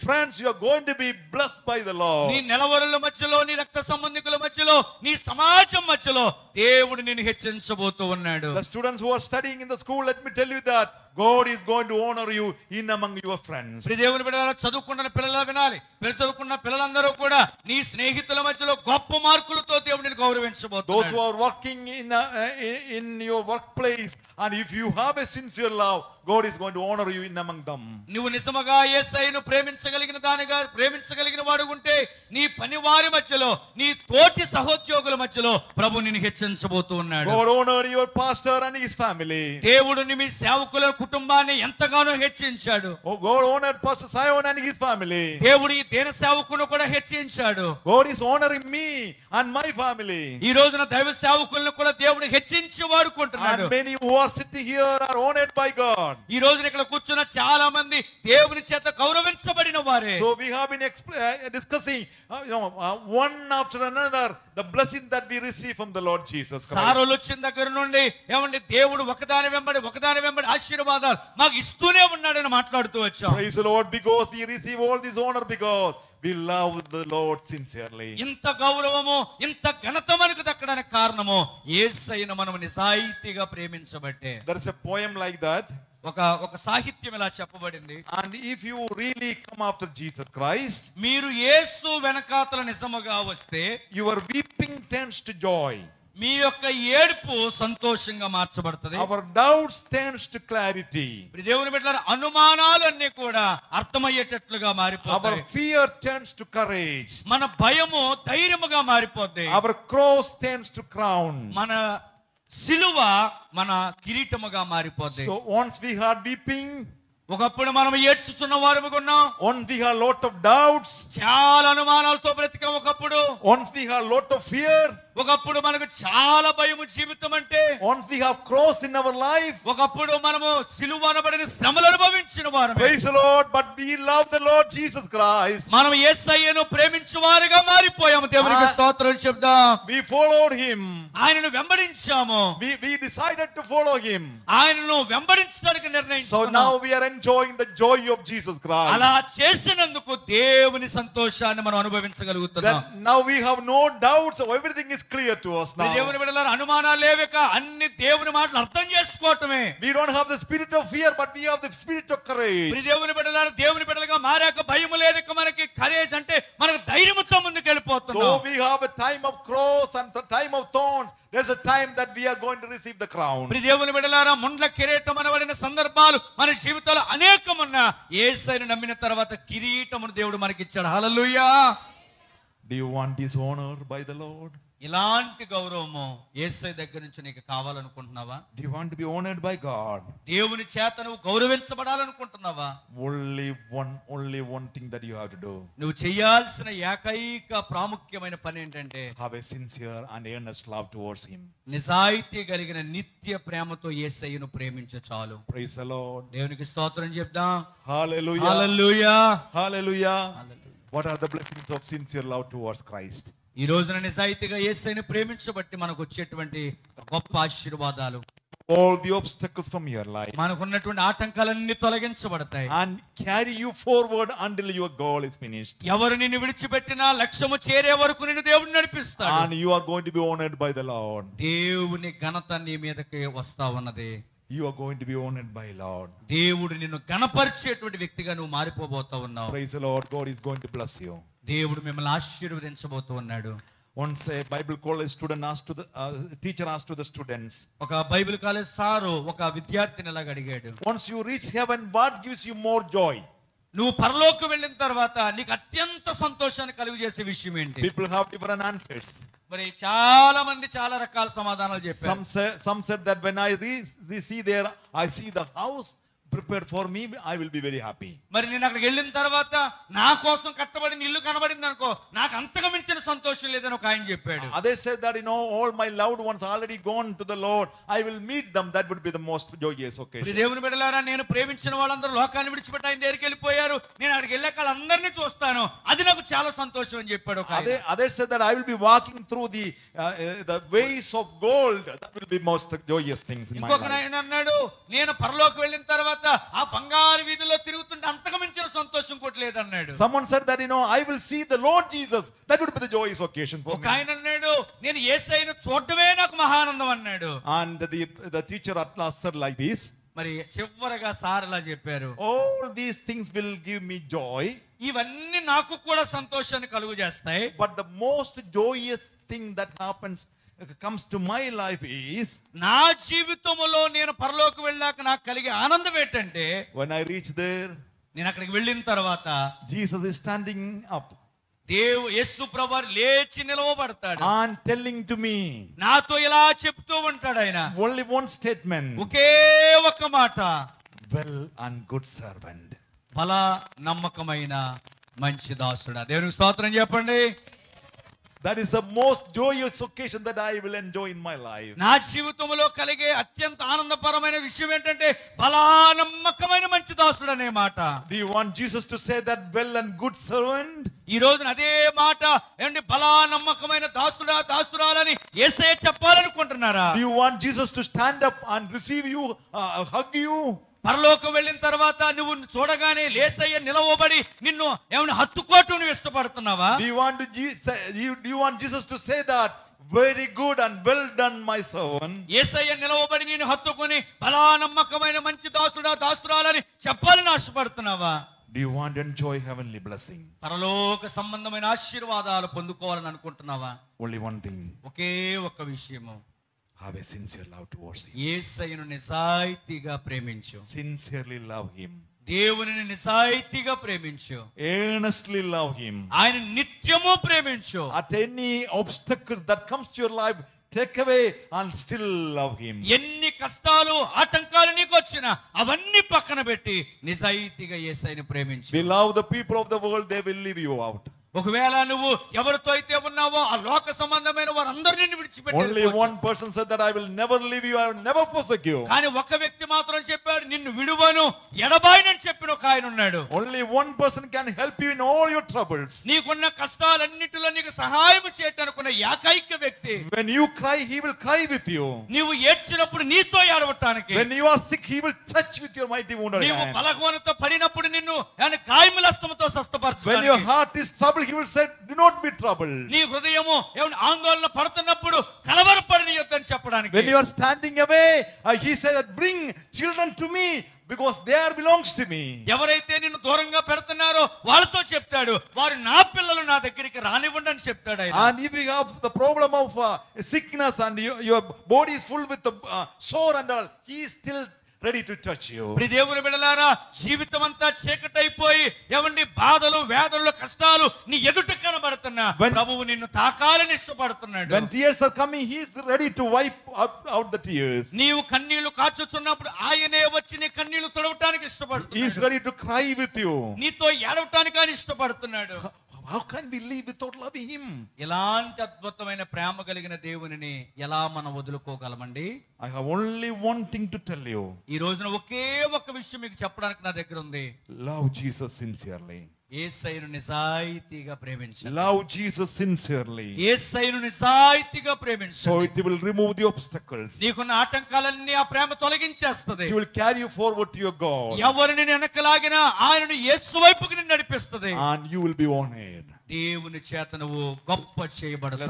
friends, you are going to be blessed by the Lord. నీ నెలవరుల మధ్యలో, నీ రక్త సంబంధికుల మధ్యలో, నీ సమాజం మధ్యలో దేవుడు నిన్ను హెచ్చించబోతూ ఉన్నాడు. The students who are studying in the school, let me tell you that God is going to honor you in among your friends. దేవుని బిడ్డలారా చదువుకున్న పిల్లలు వినాలి. చదువుకున్న పిల్లలందరూ కూడా నీ స్నేహితుల మధ్యలో గొప్ప మార్కులతో దేవుడిని గౌరవించబోతున్నారు. Those who are working in your workplace, and if you have a sincere love, God is going to honor you in among them. నువ్వు నిజముగా యేసయ్యను ప్రేమించగలిగిన వాడు ఉంటే నీ పనివారి మధ్యలో, నీ తోటి సహోద్యోగుల మధ్యలో ప్రభు నిన్ను హెచ్చించబోతూ ఉన్నాడు. God honored your pastor and his family. దేవుడు మీ సేవకుల కుటుంబాన్ని ఎంతగానో హెచ్చించాడు. God honored Pastor Sion and his family. దేవుడు ఈ దేన సేవకులను కూడా హెచ్చించాడు. God is honoring me and my family. ఈ రోజున దైవ సేవకులను కూడా దేవుడు హెచ్చించి వాడుకుంటున్నాడు. And many who are sitting here are honored by God. ఈ రోజున ఇక్కడ కూర్చున్న చాలా మంది దేవుని చేత గౌరవించబడిన వారే. So we have been discussing one after another the blessing that we receive from the Lord Jesus Christ. సారోలు వచ్చిన దగ్గర నుండి దేవుడు ఒకదాని వెంబడి ఆశీర్వాదాలు మాకు ఇస్తూనే ఉన్నాడని మాట్లాడుతూ వచ్చాం. Praise the Lord, because we receive all this honor because we love the Lord sincerely. ఇంత గౌరవము, ఇంత ఘనత మనకు దక్కడానికి కారణము యేసయ్యను మనం నిజాయితీగా ప్రేమించబట్టే. There is a poem like that. ఒక సాహిత్యం ఇలా చెప్పబడింది. And if you really come after Jesus Christ, మీరు యేసు వెనకాతల నిజముగా వస్తే your weeping turns to joy. మీ యొక్క ఏడుపు సంతోషంగా మార్చబడుతుంది. Our doubts turns to clarity. దేవుని బిడ్డలారా అనుమానాలన్నీ కూడా అర్థమయ్యేటట్లుగా మారిపోతాయి. Our fear turns to courage. మన భయము ధైర్యముగా మారిపోద్ది. Our cross turns to crown. మన సిలువ మన కిరీటముగా మారిపోద్ది. So once we had weeping, ఒకప్పుడు మనం ఏడ్చుచున్న వారముగా ఉన్నాం. Once we have lot of doubts. చాలా అనుమానాలతో బ్రతికాం. ఒకప్పుడు Once we have lot of fear. ఒకప్పుడు మనకు చాలా భయము జీవితం అంటే. Once we have cross in our life. ఒకప్పుడు మనము సిలువ అనబడిన శ్రమలు అనుభవించిన వారమే. Praise the Lord, but we love the Lord Jesus Christ. మనం యేసయ్యను ప్రేమించువారుగా మారిపోయాము. దేవునికి స్తోత్రం చెప్దాం. We followed him. ఆయనను వెంబడించాము. We decided to follow him. ఆయనను వెంబడించడానికి So నిర్ణయించుకున్నాము. now we are enjoying the joy of Jesus Christ. అలా చేసినందుకు దేవుని సంతోషాన్ని మనం అనుభవించగలుగుతున్నాం. Now we have no doubts, so everything is clear to us now. దేవుని బిడ్డలారా, అనుమానాలు లేవిక అన్ని దేవుని మాటలు అర్థం చేసుకోవటమే. We don't have the spirit of fear, but we have the spirit of courage. దేవుని బిడ్డలారా, దేవుని బిడ్డలుగా మారాక భయము లేదు, మనకి కరేజ్ అంటే మనకు ధైర్యంతో ముందుకు వెళ్ళిపోతున్నాం. Though we have a time of cross and the time of thorns, there's a time that we are going to receive the crown. దేవుని బిడ్డలారా, ముండ్ల కిరీటం అనబడిన సందర్భాలు మన జీవితాల్లో అనేకమున్న యేసయ్యను నమ్మిన తర్వాత కిరీటమును దేవుడు మనకిచ్చాడు. హల్లెలూయా. Do you want this honor by the Lord? ఇలాంటి గౌరవము యేసయ్య దగ్గర నుంచి నీకు కావాలనుకుంటున్నావా? Do you want to be honored by God? దేవుని చేత నువ్వు గౌరవించబడాలనుకుంటున్నావా? Only one thing that you have to do. నువ్వు చేయాల్సిన ఏకైక ప్రాముఖ్యమైన పని ఏంటంటే Have a sincere and earnest love towards him. నిజాయితీ కలిగిన నిత్య ప్రేమతో యేసయ్యను ప్రేమించ చాలు. Praise the Lord. దేవునికి స్తోత్రం చెప్దాం. Hallelujah. Hallelujah. Hallelujah. What are the blessings of sincere love towards Christ? ఈ రోజున నిజాయితీగా యేసయ్యను ప్రేమించబట్టి మనకు వచ్చేటువంటి గొప్ప ఆశీర్వాదాలు. All the obstacles from your life. మనకున్నటువంటి ఆటంకాలన్నీ తొలగించబడతాయి. And carry you forward until your goal is finished. ఎవరు నిన్ను విడిచిపెట్టినా లక్ష్యము చేరే వరకు నిన్ను దేవుడు నడిపిస్తాడు. And you are going to be honored by the Lord. దేవుని ఘనత నీ మీదకి వస్తా ఉన్నది. You are going to be honored by Lord. దేవుడు నిన్ను గణపరిచేటువంటి వ్యక్తిగా నువ్వు మారిపోబోతా ఉన్నావు. Praise the Lord. God is going to bless you. దేవుడు మిమ్మల్ని ఆశీర్వదించబోతూ ఉన్నాడు. Once a Bible college student asked to the teacher asked to the students. ఒక బైబిల్ కాలేజ్ సారు ఒక విద్యార్థిని ఇలాగ అడిగాడు. Once you reach heaven, what gives you more joy? నువ్వు పరలోకం వెళ్ళిన తర్వాత నీకు అత్యంత సంతోషాన్ని కలుగజేసే విషయం ఏంటి? People have different answers. మరి చాలా మంది చాలా రకాల సమాధానాలు చెప్పారు. Some said that when I see there, I see the house prepared for me, I will be very happy. మరి నేను అక్కడికి వెళ్ళిన తర్వాత నా కోసం కట్టబడిన ఇల్లు కనబడింది అనుకో, నాకు అంతగా మించిన సంతోషం లేదని ఒక ఆయన చెప్పాడు. Others said that all my loved ones already gone to the Lord, I will meet them, that would be the most joyous occasion. దేవుని బిడ్డలారా, నేను ప్రేమించిన వాళ్ళందరూ లోకాన్ని విడిచిపెట్టి ఆయన దగ్గరికి వెళ్ళిపోయారు, నేను అక్కడికి వెళ్ళాక వాళ్ళందరినీ చూస్తాను, అది నాకు చాలా సంతోషం అని చెప్పాడు ఒక ఆయన. Others said that I will be walking through the ways of gold, that will be most joyous things in my life. ఇంకొక ఆయన అన్నాడు, నేను పరలోకి వెళ్ళిన తర్వాత ఆ బంగారు వీధిలో తిరుగుతుంటే అంతగా మించిన సంతోషం కొట్టలేదు అన్నాడు. Someone said that I will see the Lord Jesus, that would be the joyous occasion for me. ఒక ఆయన అన్నాడు, నేను యేసయ్యను చూడటమే నాకు మహానందం అన్నాడు. And the teacher at last said like this. మరి చివరగా సార్ ఇలా చెప్పారు, all these things will give me joy, ఇవన్నీ నాకు కూడా సంతోషాన్ని కలుగజేస్తాయి, but the most joyous thing that comes to my life is, నా జీవితంలో నేను పరలోకి వెళ్ళాక నాకు కలిగే ఆనందం ఏంటంటే, when I reach there, నేను అక్కడికి వెళ్ళిన తర్వాత Jesus is standing up, యేసు ప్రభువు లేచి నిలవబడతాడు and telling to me, నాతో ఇలా చెప్తూ ఉంటాడు ఆయన. only one statement, ఒకే ఒక మాట, well and good servant. బల నమ్మకమైన మంచి దాసుడా. దేవునికి స్తోత్రం చెప్పండి. That is the most joyous occasion that I will enjoy in my life. నా జీవితంలో కలిగే అత్యంత ఆనందపరమైన విషయం ఏంటంటే బల నమ్మకమైన మంచి దాసుడు అనే మాట. Do you want Jesus to say that well and good servant? ఈ రోజున అదే మాట ఏంటి, బల నమ్మకమైన దాసుడా దాసురాలని యేసయ్య చెప్పాలనుకుంటున్నారా? Do you want Jesus to stand up and receive you, hug you? పరలోకం వెళ్ళిన తర్వాత నువ్వు చూడగానే యేసయ్య నిలవబడి నిన్ను ఏమైనా హత్తుకోవటం నువ్వు ఇష్టపడుతున్నావా? Do you want Jesus to say that very good and well done my son? యేసయ్య నిలవబడి నిన్ను హత్తుకొని బలా నమ్మకమైన మంచి దాసుడా దాసురాలని చెప్పాలని ఆశపడుతున్నావా? Do you want to enjoy heavenly blessing? పరలోక సంబంధమైన ఆశీర్వాదాలు పొందుకోవాలని అనుకుంటున్నావా? Only one thing. ఒకే ఒక్క విషయము, have a sincere love towards him. యేసయ్యను నిజాయితీగా ప్రేమించు. Sincerely love him. దేవునిని నిజాయితీగా ప్రేమించు. Earnestly love him. ఆయన నిత్యము ప్రేమించు. At any obstacle that comes to your life, take away and still love him. ఎన్ని కష్టాలు ఆటంకాలు నీకు వచ్చినా అవన్నీ పక్కన పెట్టి నిజాయితీగా యేసయ్యను ప్రేమించు. We love the people of the world, they will leave you out. ఒకవేళ నువ్వు ఎవరితో అయితే ఉన్నావో ఆ లోక సంబంధమైన వారందరూ నిన్ను విడిచిపెట్టి Only one person said that I will never leave you, I will never forsake you. కానీ ఒక వ్యక్తి మాత్రం చెప్పాడు నిన్ను విడువను ఎడబాయనని చెప్పిన ఒక ఆయన ఉన్నాడు. Only one person can help you in all your troubles. నీకున్న కష్టాలన్నిటిలో నీకు సహాయం చేయటానుకున్న ఏకైక వ్యక్తి. When you cry, he will cry with you. నీవు ఏడ్చినప్పుడు నీతో ఏడవటానికి. When you are sick, he will touch with your mighty wound. నీవు బలహీనత పడినప్పుడు నిన్ను ఆయన కాయముల హస్తముతో స్వస్థపరచును. When your heart is troubled, he will say, do not be troubled. నీ హృదయము ఏమైనా ఆందోళన పడుతున్నప్పుడు కలవరపడనీయొద్దని చెప్పడానికి. When you are standing away, he said that bring children to me because they are belongs to me. ఎవరైతే నిన్ను దూరంగా పెడుతున్నారో వాళ్ళతో చెప్తాడు వారు నా పిల్లలు నా దగ్గరికి రానివ్వండి అని చెప్తాడు ఆయన. And if you have the problem of sickness and your body is full with the sore and all, he is still ready to touch you. ప్రియ దేవుని బిడ్డలారా జీవితం అంతా చీకటైపోయి ఎవండి బాధలు వేదనలు కష్టాలు నీ ఎదుట కనబడుతున్నా ప్రభువు నిన్ను తాకాలని ఇష్టపడుతున్నాడు. When tears are coming, he is ready to wipe out the tears. నీవు కన్నీళ్లు కార్చుచున్నప్పుడు ఆయనే వచ్చి నీ కన్నీళ్లు తుడవటానికి ఇష్టపడుతున్నాడు. He is ready to cry with you. నీతో ఏడవటానికి ఆయన ఇష్టపడుతున్నాడు. How can we live without loving him? ఇలాంటి అద్భుతమైన ప్రేమ కలిగిన దేవునిని ఎలా మనం వదులుకోగలమండి? I have only one thing to tell you. ఈ రోజున ఒకే ఒక విషయం మీకు చెప్పడానికి నా దగ్గర ఉంది. Love Jesus sincerely. యేసయ్యను నిజాయితీగా ప్రేమించు. Love Jesus sincerely. యేసయ్యను నిజాయితీగా ప్రేమించు. So it will remove the obstacles. నీకున్న ఆటంకాలన్నీ ఆ ప్రేమ తొలగించేస్తది. It will carry you forward to your God. ఎవరిని వెనకలాగినా ఆయనను యేసు వైపుకి నిన్ను నడిపిస్తది. And you will be honored. దేవుని చేత నువ్వు గొప్ప చేయబడతావు.